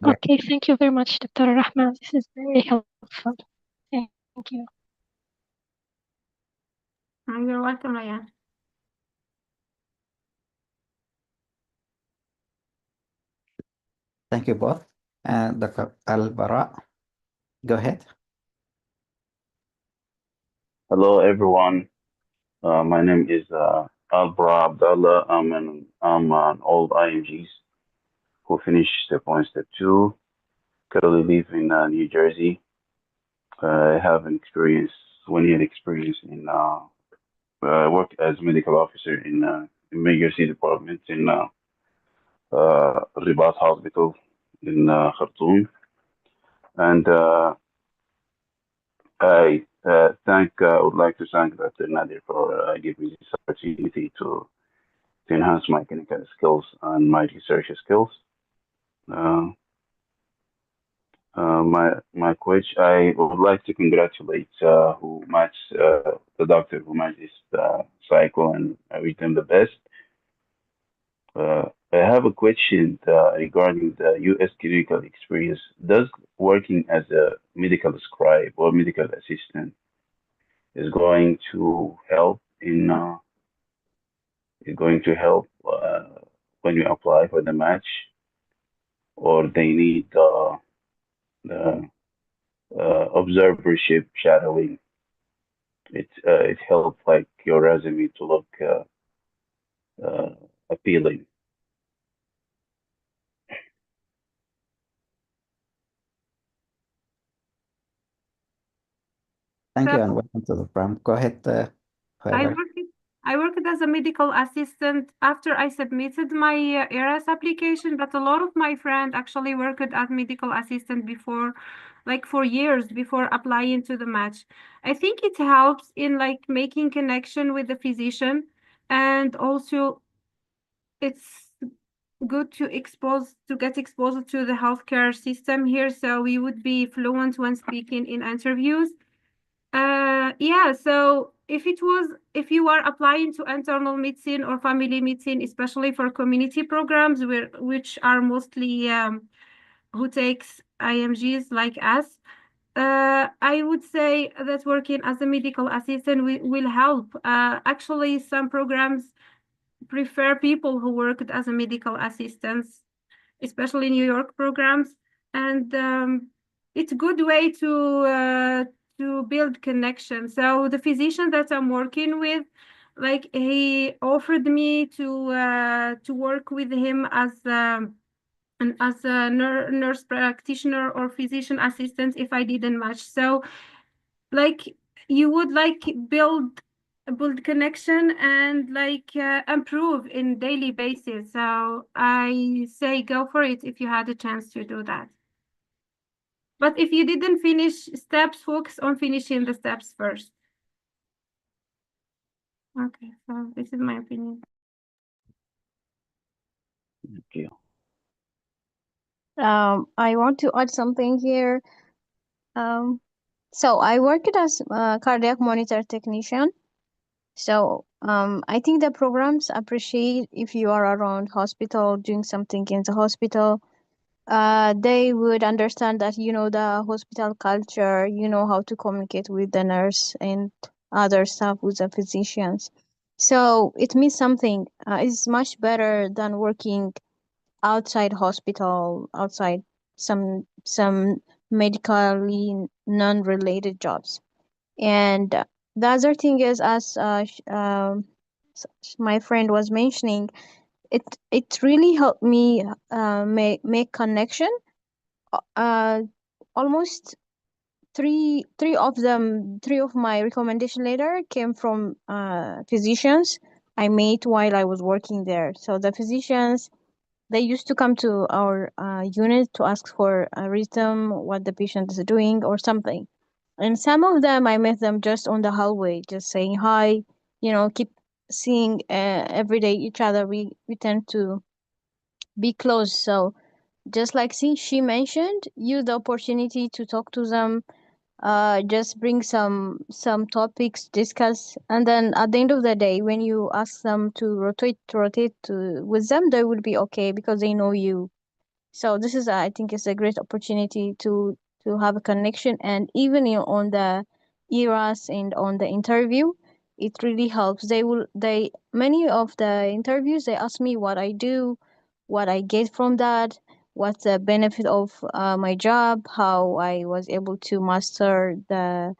D: Okay, thank you very much, Dr. Rahma. This is very helpful. Thank you.
I: You're welcome, Ryan.
A: Thank you both. Dr. Al-Bara, go ahead.
J: Hello, everyone. My name is Al-Bara Abdallah. I'm an old IMGs who finished step 1, step 2. Currently live in New Jersey. I have an experience, 1 year experience in work as medical officer in emergency department in Ribat Hospital in Khartoum. And I would like to thank Dr. Nadir for giving me this opportunity to enhance my clinical skills and my research skills. My coach, I would like to congratulate the doctor who matched this cycle, and I wish them the best. I have a question regarding the U.S. clinical experience. Does working as a medical scribe or medical assistant is going to help when you apply for the match, or they need the observership shadowing? It helps your resume to look appealing.
A: Thank you and welcome to the program. Go ahead.
I: I worked as a medical assistant after I submitted my ERAS application, but a lot of my friends actually worked as medical assistant before, for years before applying to the match. I think it helps in making connection with the physician, and also it's good to get exposed to the healthcare system here, so we would be fluent when speaking in interviews. Yeah, so if you are applying to internal medicine or family medicine, especially for community programs which are mostly who takes IMGs like us, I would say that working as a medical assistant will help. Actually, some programs prefer people who worked as a medical assistants, especially New York programs, and it's a good way to build connection. So the physician that I'm working with, he offered me to work with him as a nurse practitioner or physician assistant if I didn't match. So you would build connection and improve in daily basis. So I say go for it if you had a chance to do that. But if you didn't finish steps, focus on finishing the steps first. Okay, so this is my opinion.
J: Thank you.
H: I want to add something here. So I worked as a cardiac monitor technician. So I think the programs appreciate if you are around hospital doing something in the hospital. They would understand that you know the hospital culture, you know how to communicate with the nurse and other staff with the physicians. So it means something. It's much better than working outside hospital, outside some medically non-related jobs. And the other thing is, as my friend was mentioning, it really helped me make connection. Almost three of my recommendation letter came from physicians I met while I was working there. So the physicians, they used to come to our unit to ask for a rhythm, what the patient is doing or something. And some of them, I met them just on the hallway, just saying hi, keep seeing every day each other. We tend to be close. So just like she mentioned, use the opportunity to talk to them, just bring some topics, discuss, and then at the end of the day, when you ask them to rotate with them, they will be okay because they know you. So this is, I think, is a great opportunity to have a connection, and even on the eras and on the interview, it really helps. They many of the interviews, they ask me what I do, what I get from that, what's the benefit of my job, how I was able to master uh,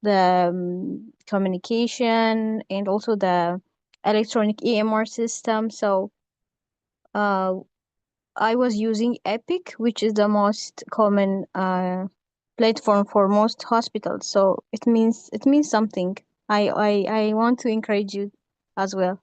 H: the communication and also the electronic EMR system. So uh, I was using Epic, which is the most common platform for most hospitals. So it means something. I want to encourage you as well.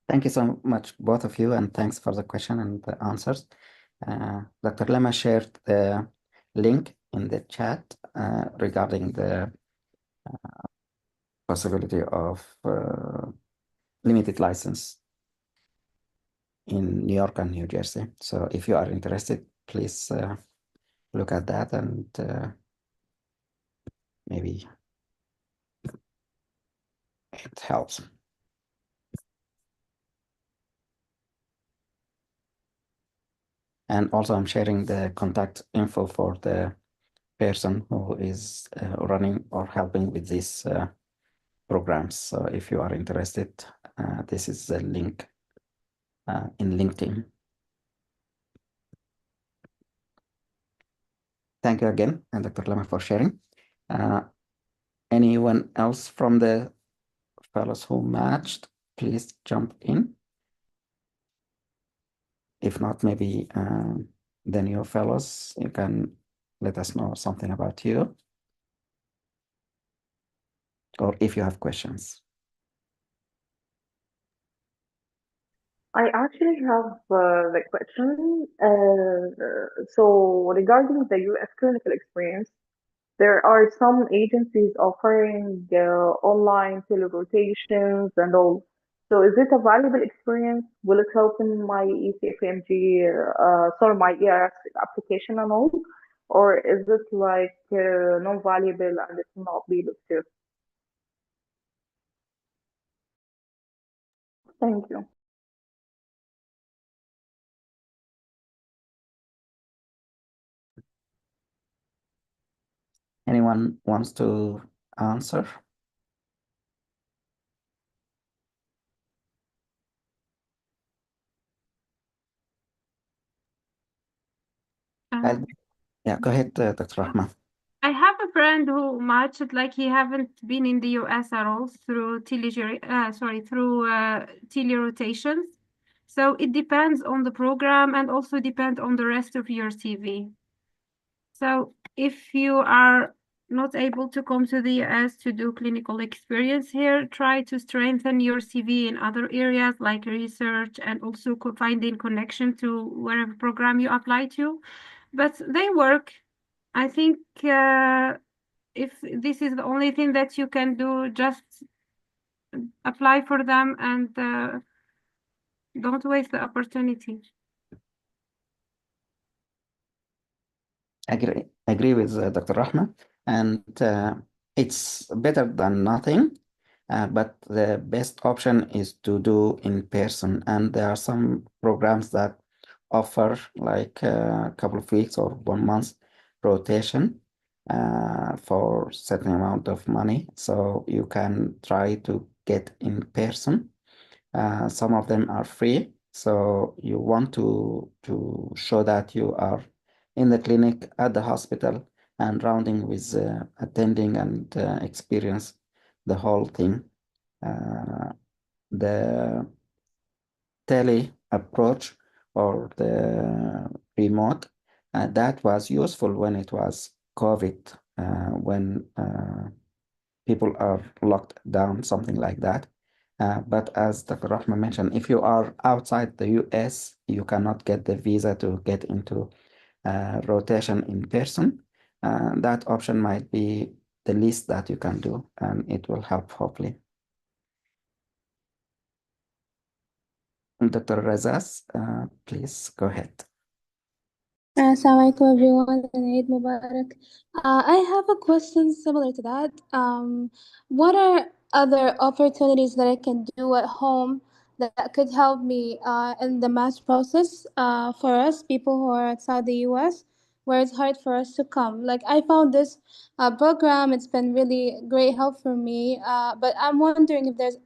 A: Thank you so much, both of you, and thanks for the question and the answers. Dr. Lema shared the link in the chat regarding the possibility of limited license in New York and New Jersey. So if you are interested, please look at that and maybe it helps. And also I'm sharing the contact info for the person who is running or helping with these programs. So if you are interested, this is the link in LinkedIn. Thank you again, and Dr. Lama, for sharing. Anyone else from the fellows who matched, please jump in. If not, maybe the new fellows, you can let us know something about you, or if you have questions.
E: I actually have the question. So regarding the US clinical experience, there are some agencies offering online telerotations and all. So is it a valuable experience? Will it help in my ECFMG, sorry, my ERS application and all? Or is it like non-valuable and it will not be looked to? Thank you.
A: Anyone wants to answer? Yeah, go ahead, Dr. Rahma.
I: I have a friend who matched, like he haven't been in the US at all through telerotations. So it depends on the program and also depends on the rest of your CV. So if you are not able to come to the US to do clinical experience here, try to strengthen your CV in other areas like research and also finding connection to whatever program you apply to. But they work. I think if this is the only thing that you can do, just apply for them and don't waste the opportunity.
A: Agree with Dr. Rahma, and it's better than nothing, but the best option is to do in person. And there are some programs that offer like a couple of weeks or 1 month rotation for certain amount of money. So you can try to get in person. Some of them are free. So you want to show that you are in the clinic, at the hospital, and rounding with attending and experience the whole thing. The tele approach or the remote, that was useful when it was COVID, when people are locked down, something like that. But as Dr. Rahman mentioned, if you are outside the US, you cannot get the visa to get into rotation in person. That option might be the least that you can do, and it will help hopefully. Dr. Razas, please go ahead.
K: Assalamu alaikum everyone and Eid Mubarak. I have a question similar to that. What are other opportunities that I can do at home that could help me in the math process for us, people who are outside the US, where it's hard for us to come? Like, I found this program, it's been really great help for me, but I'm wondering if there's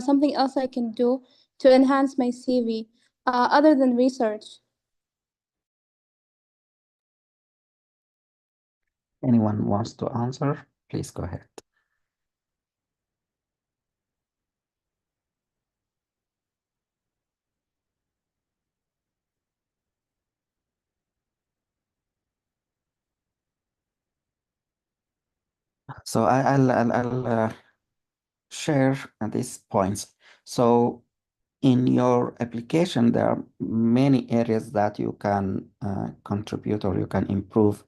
K: something else I can do to enhance my CV other than research.
A: Anyone wants to answer, please go ahead. So I'll share these points. So in your application, there are many areas that you can contribute or you can improve.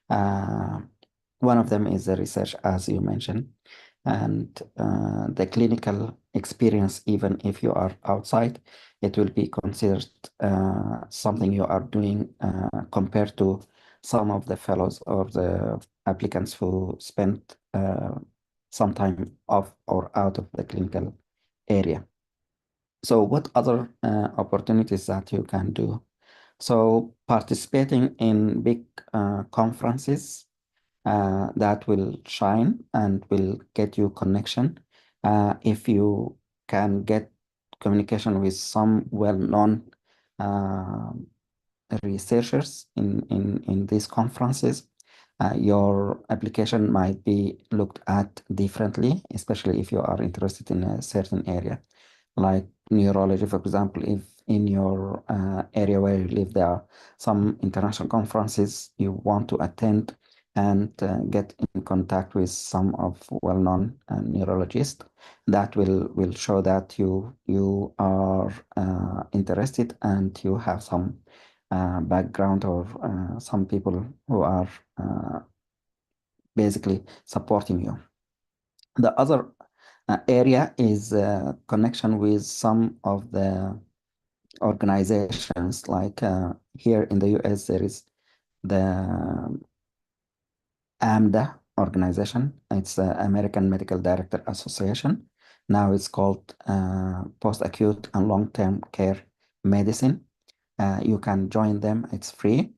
A: One of them is the research, as you mentioned, and the clinical experience. Even if you are outside, it will be considered something you are doing compared to some of the fellows or the applicants who spent some time off or out of the clinical area. So what other opportunities that you can do? So participating in big conferences that will shine and will get you connection. If you can get communication with some well-known researchers in these conferences, your application might be looked at differently, especially if you are interested in a certain area, like neurology, for example. If in your area where you live, there are some international conferences you want to attend and get in contact with some of well-known neurologists, that will show that you are interested and you have some background or some people who are basically supporting you. The other area is connection with some of the organizations, like here in the US, there is the AMDA organization. It's the American Medical Director Association. Now it's called Post-Acute and Long-Term Care Medicine. You can join them, it's free.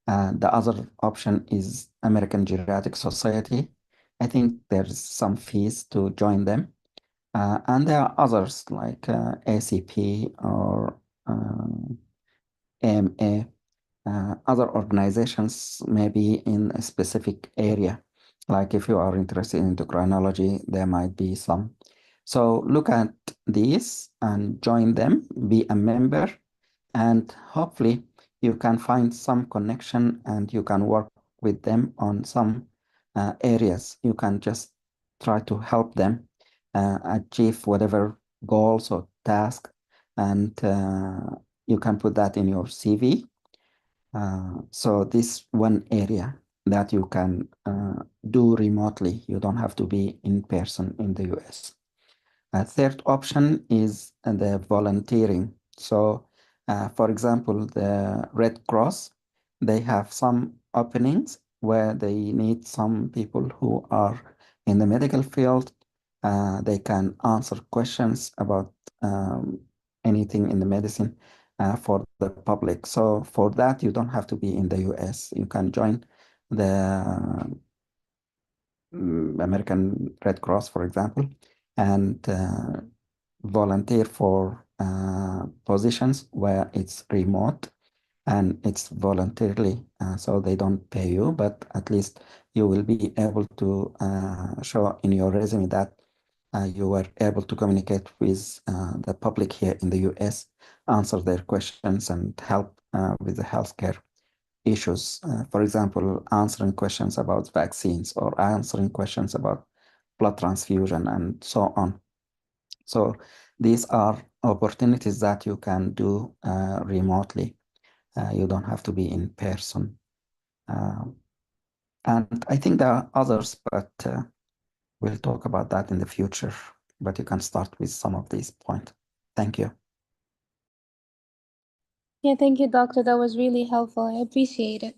A: The other option is American Geriatric Society. I think there's some fees to join them. And there are others like ACP or AMA, other organizations maybe in a specific area. Like if you are interested in endocrinology, there might be some. So look at these and join them, be a member, and hopefully you can find some connection and you can work with them on some areas. You can just try to help them achieve whatever goals or task, and you can put that in your CV. So this one area that you can do remotely. You don't have to be in person in the US. A third option is the volunteering. So, for example, the Red Cross, they have some openings where they need some people who are in the medical field. They can answer questions about anything in the medicine for the public. So for that, you don't have to be in the US. You can join the American Red Cross, for example, and volunteer for positions where it's remote and it's voluntarily, so they don't pay you, but at least you will be able to show in your resume that you were able to communicate with the public here in the US, answer their questions, and help with the healthcare issues. For example, answering questions about vaccines or answering questions about blood transfusion and so on. So these are opportunities that you can do remotely. You don't have to be in person. And I think there are others, but we'll talk about that in the future. But you can start with some of these points. Thank you.
K: Yeah, thank you, doctor. That was really helpful. I appreciate it.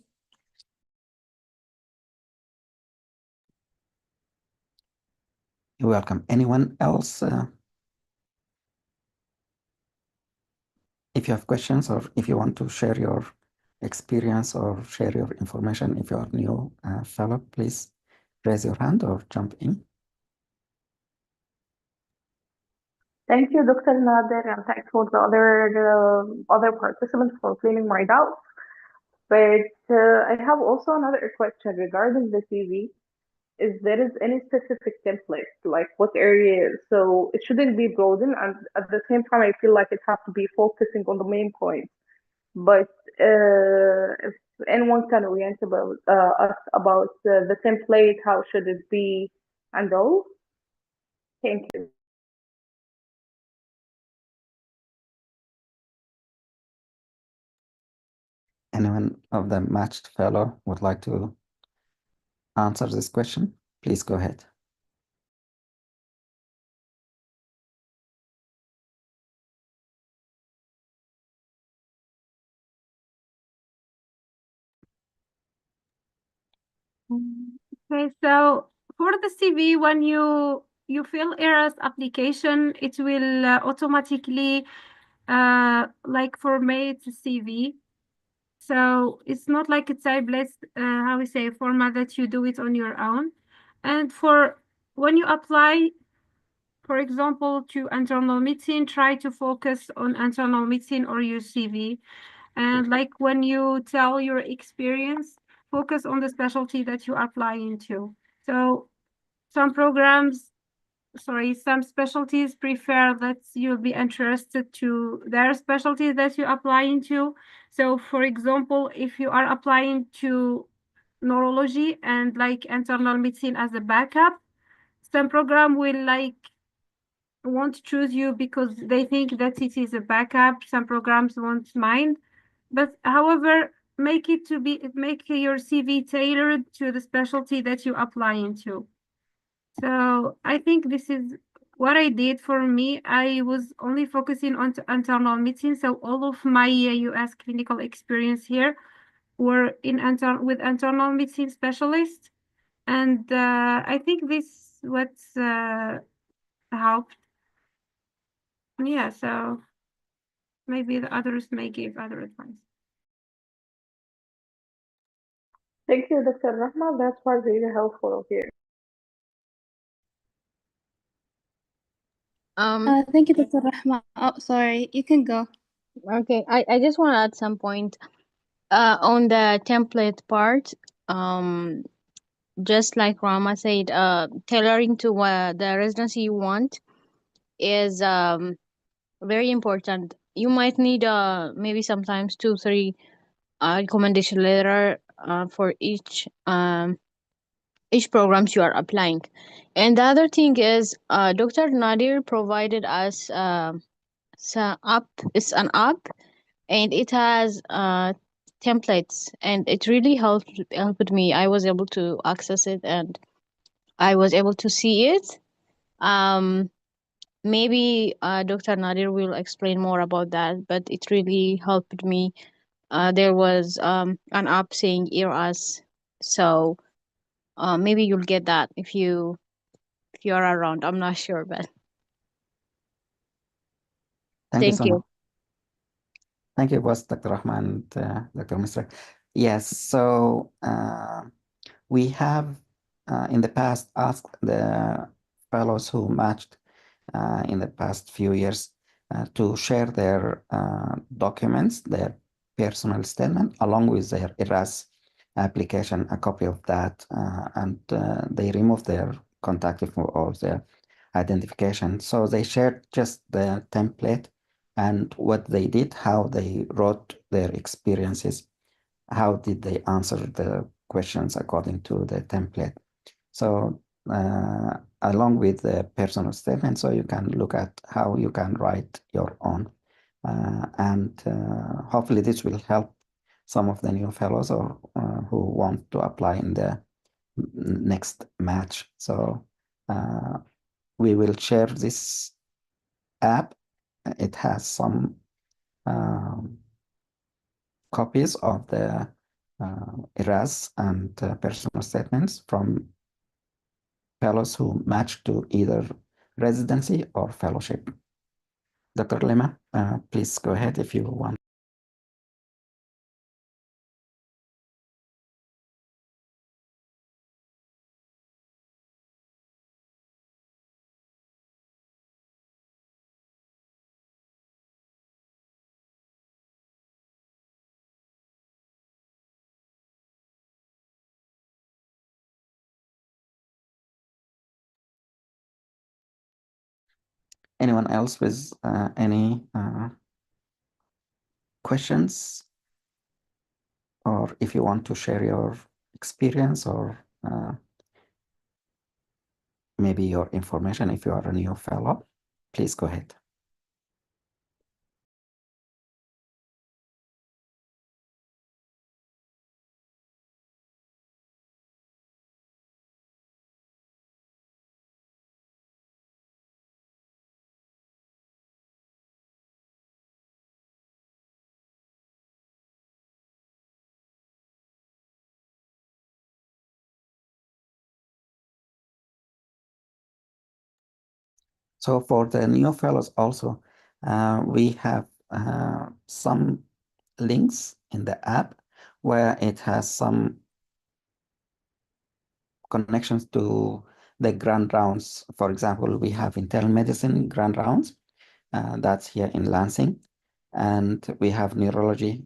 A: You're welcome. Anyone else? If you have questions or if you want to share your experience or share your information, if you are new fellow, please raise your hand or jump in.
E: Thank you, Dr. Nader, and thanks for the other participants for clearing my doubts. But I have also another question regarding the CV. Is there is any specific template, like what area? So it shouldn't be broadened, and at the same time, I feel like it has to be focusing on the main points. But if anyone can orient about us about the template, how should it be, and all? Thank you.
A: Anyone of the matched fellow would like to answer this question? Please go ahead.
I: Okay, so for the CV, when you fill ERAS application, it will automatically like format CV. So it's not like a tablet, how we say, format that you do it on your own. And for when you apply, for example, to internal meeting, try to focus on internal meeting or your CV. And like when you tell your experience, focus on the specialty that you apply into. So some programs, some specialties prefer that you'll be interested to their specialty that you apply into. So for example, if you are applying to neurology and like internal medicine as a backup, some program will like want to choose you because they think that it is a backup. Some programs won't mind. But however, make your CV tailored to the specialty that you apply into. So I think this is what I did. For me, I was only focusing on internal medicine. So all of my US clinical experience here were with internal medicine specialists. And I think this what's helped. Yeah, so maybe the others may give other advice.
E: Thank you, Dr. Rahma. That was really helpful here.
K: Thank you, Dr. Rahma. Oh, sorry, you can go.
H: Okay, I just want to add some point on the template part. Just like Rama said, tailoring to the residency you want is very important. You might need maybe sometimes 2, 3 recommendation letter for each each programs you are applying. And the other thing is, Dr. Nadir provided us it's an app, and it has templates, and it really helped me. I was able to access it, and I was able to see it. Um, Maybe Dr. Nadir will explain more about that, but it really helped me. There was an app saying "Ear Us," so maybe you'll get that if you are around. I'm not sure, but
A: Thank you
H: thank
A: so
H: you.
A: much. Thank you, both Dr. Rahman and Dr. Misra. Yes, so we have in the past asked the fellows who matched in the past few years to share their documents, their personal statement, along with their ERAS application, a copy of that, and they removed their contact info or their identification. So they shared just the template and what they did, how they wrote their experiences, how did they answer the questions according to the template. So along with the personal statement, so you can look at how you can write your own. And hopefully this will help some of the new fellows or who want to apply in the next match. So we will share this app. It has some copies of the ERAS and personal statements from fellows who match to either residency or fellowship. Dr. Lema, please go ahead if you want. Anyone else with any questions? Or if you want to share your experience or maybe your information if you are a new fellow, please go ahead. So for the new fellows also, we have some links in the app where it has some connections to the grand rounds. For example, we have internal medicine grand rounds, that's here in Lansing, and we have neurology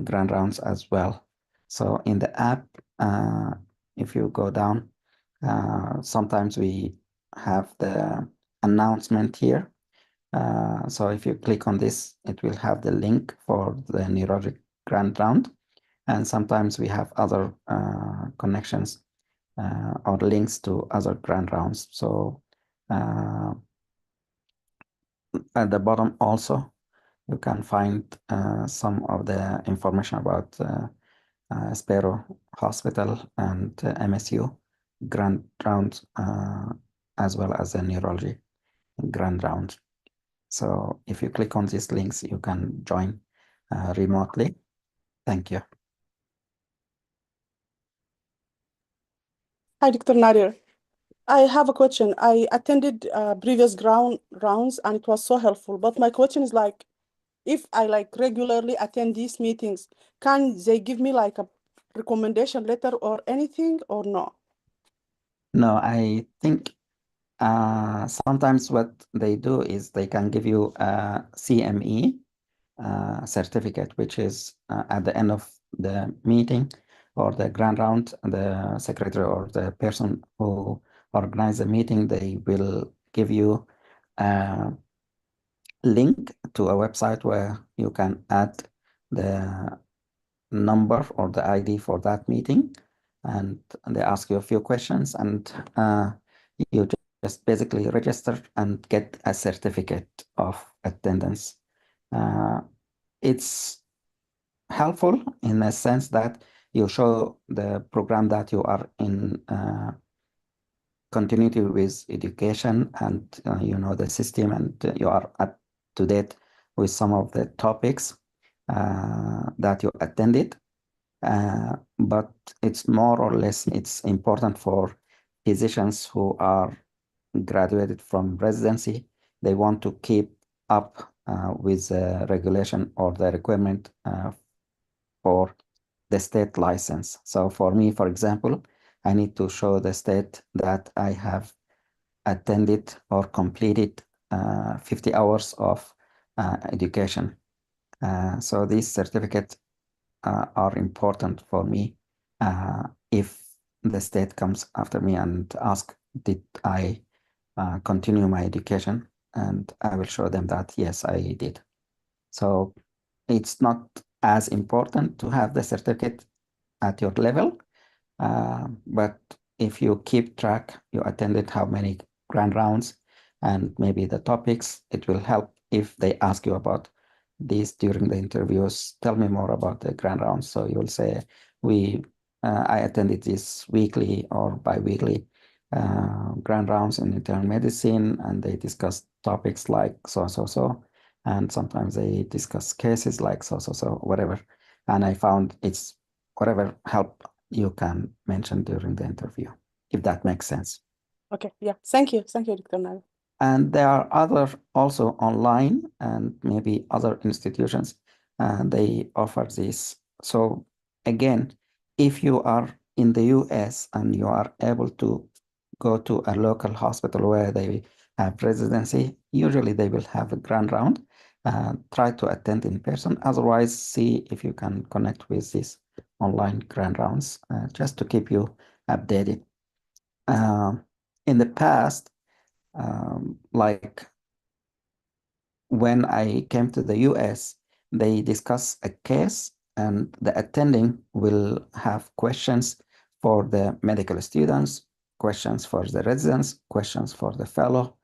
A: grand rounds as well. So in the app, if you go down, sometimes we have the announcement here. So if you click on this, it will have the link for the neurology grand round. And sometimes we have other connections or links to other grand rounds. So at the bottom also, you can find some of the information about Sparrow Hospital and MSU grand rounds, as well as the neurology grand round. So if you click on these links, you can join remotely. Thank you.
L: Hi, Dr. Nadir. I have a question. I attended previous rounds and it was so helpful. But my question is like, if I like regularly attend these meetings, can they give me like a recommendation letter or anything or no?
A: No, I think sometimes what they do is they can give you a CME certificate, which is at the end of the meeting or the grand round, the secretary or the person who organized the meeting, they will give you a link to a website where you can add the number or the ID for that meeting. and they ask you a few questions, and you just basically register and get a certificate of attendance. It's helpful in a sense that you show the program that you are in continuity with education, and you know the system, and you are up to date with some of the topics that you attended. But it's more or less, it's important for physicians who are graduated from residency. They want to keep up with the regulation or the requirement for the state license. So for me, for example, I need to show the state that I have attended or completed 50 hours of education. So these certificates are important for me if the state comes after me and ask, did I continue my education? And I will show them that, yes, I did. So it's not as important to have the certificate at your level, but if you keep track, you attended how many grand rounds and maybe the topics, it will help if they ask you about these during the interviews. Tell me more about the grand rounds. So you'll say, I attended this weekly or bi-weekly grand rounds in internal medicine, and they discuss topics like so. And sometimes they discuss cases like so, whatever. And I found it's whatever help you can mention during the interview, if that makes sense.
L: Okay, yeah. Thank you, Dr. Nader.
A: And there are other also online and maybe other institutions, and they offer this. So again, if you are in the US and you are able to go to a local hospital where they have residency, usually they will have a grand round. Try to attend in person. Otherwise, see if you can connect with these online grand rounds just to keep you updated. In the past, like when I came to the US, they discuss a case and the attending will have questions for the medical students, questions for the residents, questions for the fellow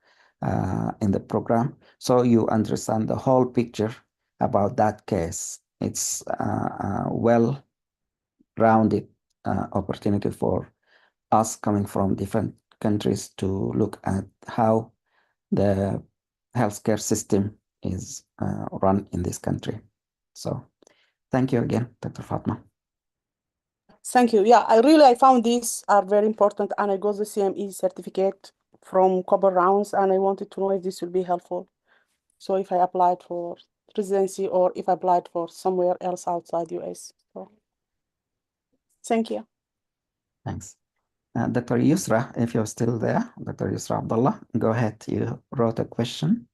A: in the program. So you understand the whole picture about that case. It's a well-rounded opportunity for us coming from different countries to look at how the healthcare system is run in this country. So thank you again, Dr. Fatma.
L: Thank you. Yeah, I found these are very important, and I got the CME certificate from couple rounds, and I wanted to know if this will be helpful. So if I applied for residency or if I applied for somewhere else outside US. So thank you.
A: Thanks. Dr. Yusra, if you're still there, Dr. Yusra Abdullah, go ahead. You wrote a question.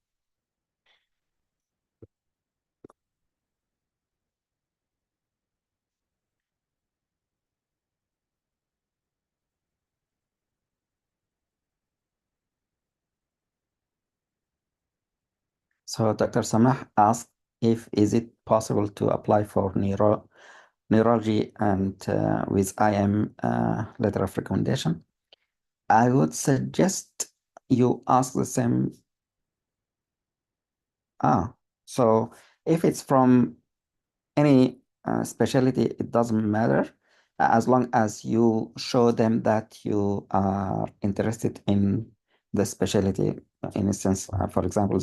A: So Dr. Samah asked if is it possible to apply for neurology and with IM letter of recommendation. I would suggest you ask the same. So if it's from any specialty, it doesn't matter as long as you show them that you are interested in the specialty. In instance, for example,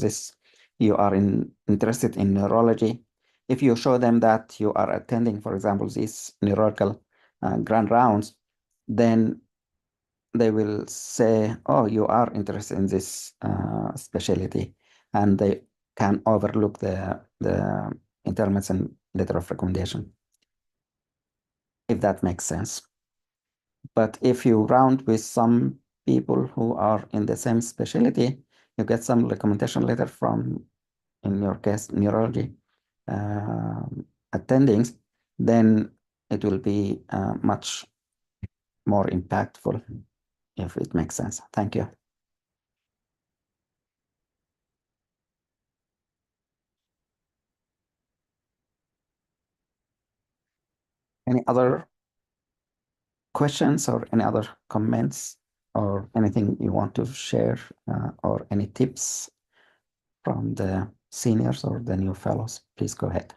A: you are interested in neurology. If you show them that you are attending, for example, these neurological grand rounds, then they will say, oh, you are interested in this specialty, and they can overlook the internal medicine letter of recommendation, if that makes sense. But if you round with some people who are in the same specialty, you get some recommendation letter from, in your case, neurology attendings, then it will be much more impactful, if it makes sense. Thank you. Any other questions or any other comments or anything you want to share or any tips from the seniors or the new fellows, please go ahead.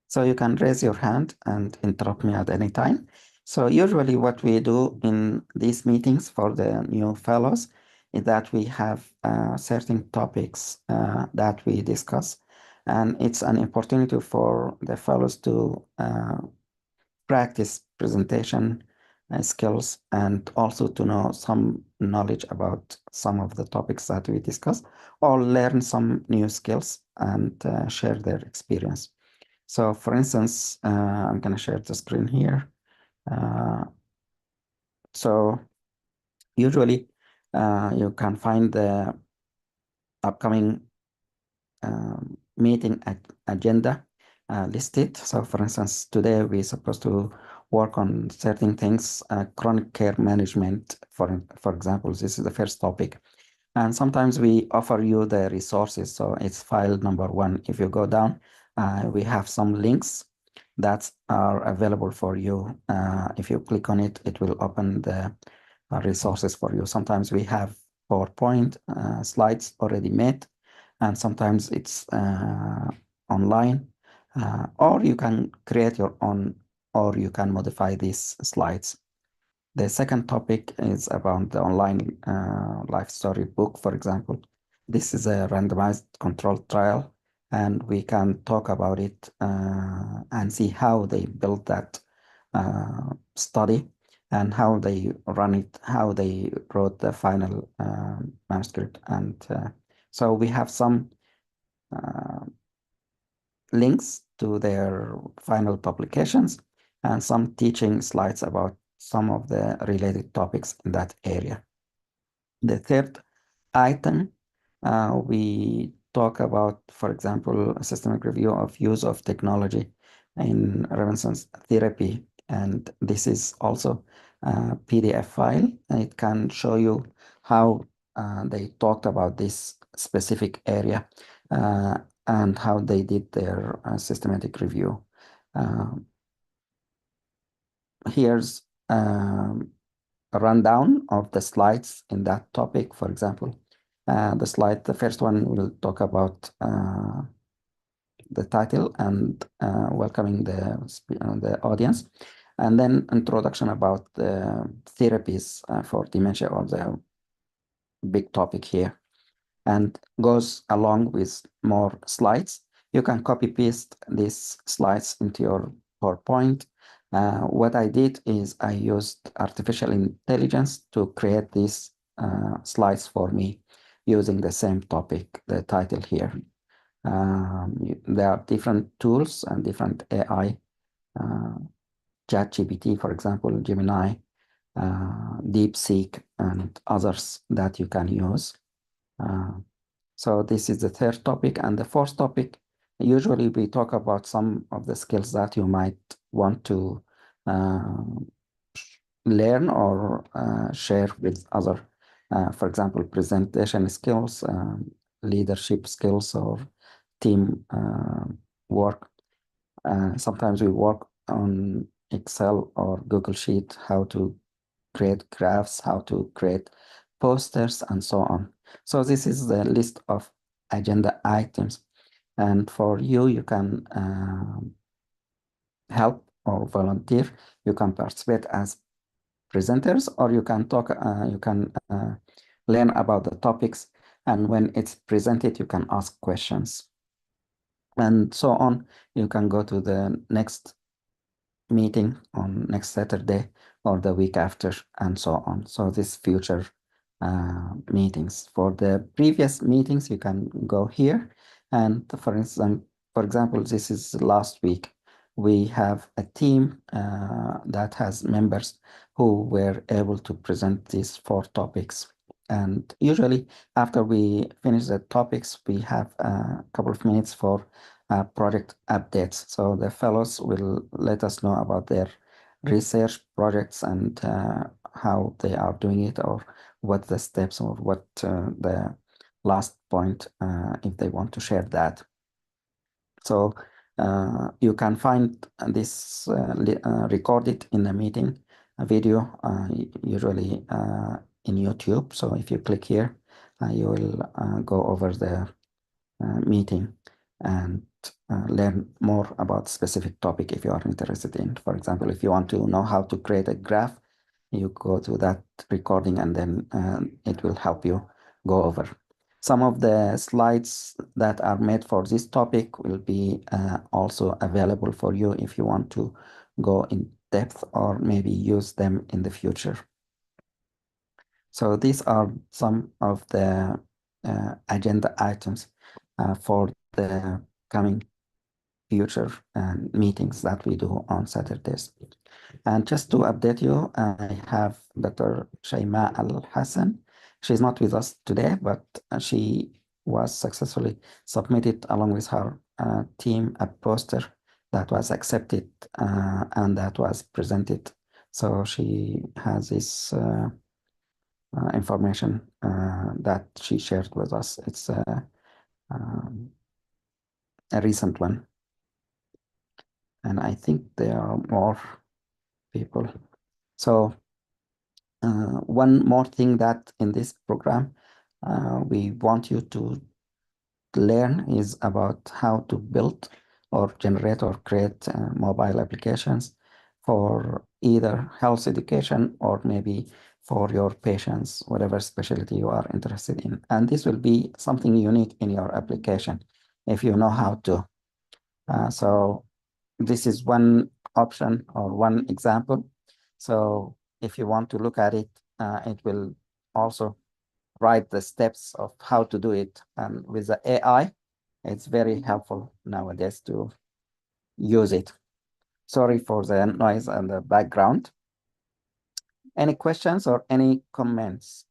A: So you can raise your hand and interrupt me at any time. So usually what we do in these meetings for the new fellows is that we have certain topics that we discuss. And it's an opportunity for the fellows to practice presentation skills and also to know some knowledge about some of the topics that we discuss or learn some new skills and share their experience. So for instance, I'm going to share the screen here. So usually you can find the upcoming meeting agenda listed. So for instance, today we're supposed to work on certain things, chronic care management, for example. This is the first topic. And sometimes we offer you the resources. So it's file number 1. If you go down, we have some links that are available for you. If you click on it, it will open the resources for you. Sometimes we have PowerPoint slides already made, and sometimes it's online, or you can create your own, or you can modify these slides. The second topic is about the online life story book, for example. This is a randomized controlled trial, and we can talk about it and see how they built that study and how they run it, how they wrote the final manuscript. And so we have some links to their final publications and some teaching slides about some of the related topics in that area. The third item, we talk about, for example, a systemic review of use of technology in Robinson's therapy. And this is also a PDF file. It can show you how they talked about this specific area and how they did their systematic review. Here's a rundown of the slides in that topic. For example, the first one will talk about the title and welcoming the audience, and then introduction about the therapies for dementia, or the big topic here, and goes along with more slides. You can copy paste these slides into your PowerPoint. What I did is I used artificial intelligence to create these slides for me using the same topic, the title here. There are different tools and different AI, ChatGPT, for example, Gemini, DeepSeek, and others that you can use. So this is the third topic. And the fourth topic, usually we talk about some of the skills that you might want to learn or share with other, for example, presentation skills, leadership skills, or team work. Sometimes we work on Excel or Google Sheet, how to create graphs, how to create posters, and so on. So this is the list of agenda items. And for you, you can help or volunteer. You can participate as presenters, or you can talk, you can learn about the topics. And when it's presented, you can ask questions. And so on. You can go to the next meeting on next Saturday or the week after, and so on. So this future meetings. For the previous meetings, you can go here. And for instance, for example, this is last week. We have a team that has members who were able to present these 4 topics. And usually after we finish the topics, we have a couple of minutes for project updates. So the fellows will let us know about their research projects and how they are doing it, or what the steps, or what the last point if they want to share that. So you can find this recorded in the meeting video, usually in YouTube. So if you click here, you will go over the meeting and learn more about specific topic if you are interested in. For example, if you want to know how to create a graph, you go to that recording and then it will help you go over. Some of the slides that are made for this topic will be also available for you if you want to go in depth or maybe use them in the future. So these are some of the agenda items for the coming future meetings that we do on Saturdays. And just to update you, I have Dr. Shaima Al-Hassan. She's not with us today, but she was successfully submitted along with her team a poster that was accepted and that was presented. So she has this information that she shared with us. It's a recent one. And I think there are more people. So one more thing that in this program we want you to learn is about how to build or generate or create mobile applications for either health education or maybe for your patients, whatever specialty you are interested in. And this will be something unique in your application if you know how to. So this is one option or one example. So if you want to look at it, it will also write the steps of how to do it. And with the AI, it's very helpful nowadays to use it. Sorry for the noise and the background. Any questions or any comments?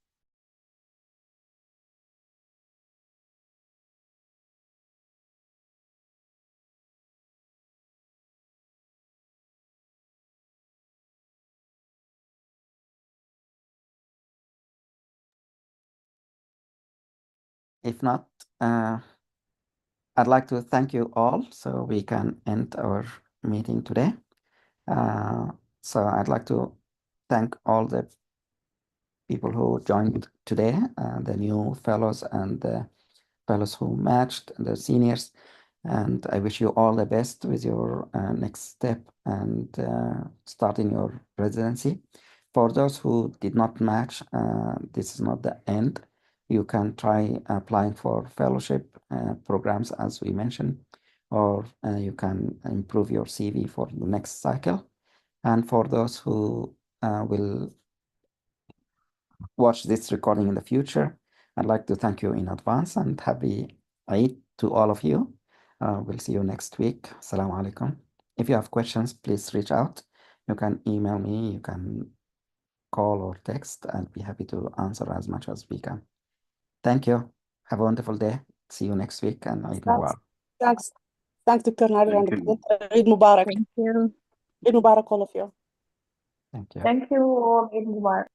A: If not, I'd like to thank you all so we can end our meeting today. So I'd like to thank all the people who joined today, the new fellows and the fellows who matched, the seniors. And I wish you all the best with your next step and starting your residency. For those who did not match, this is not the end. You can try applying for fellowship programs, as we mentioned, or you can improve your CV for the next cycle. And for those who will watch this recording in the future, I'd like to thank you in advance and happy Eid to all of you. We'll see you next week. Assalamu alaikum. If you have questions, please reach out. You can email me, you can call or text. I'll be happy to answer as much as we can. Thank you. Have a wonderful day. See you next week and Eid Mubarak.
L: Thanks, Dr. Nader and
J: Thank you.
L: Eid Mubarak.
H: Thank you.
L: Eid Mubarak, all of you.
A: Thank you.
E: Thank you all. Eid Mubarak.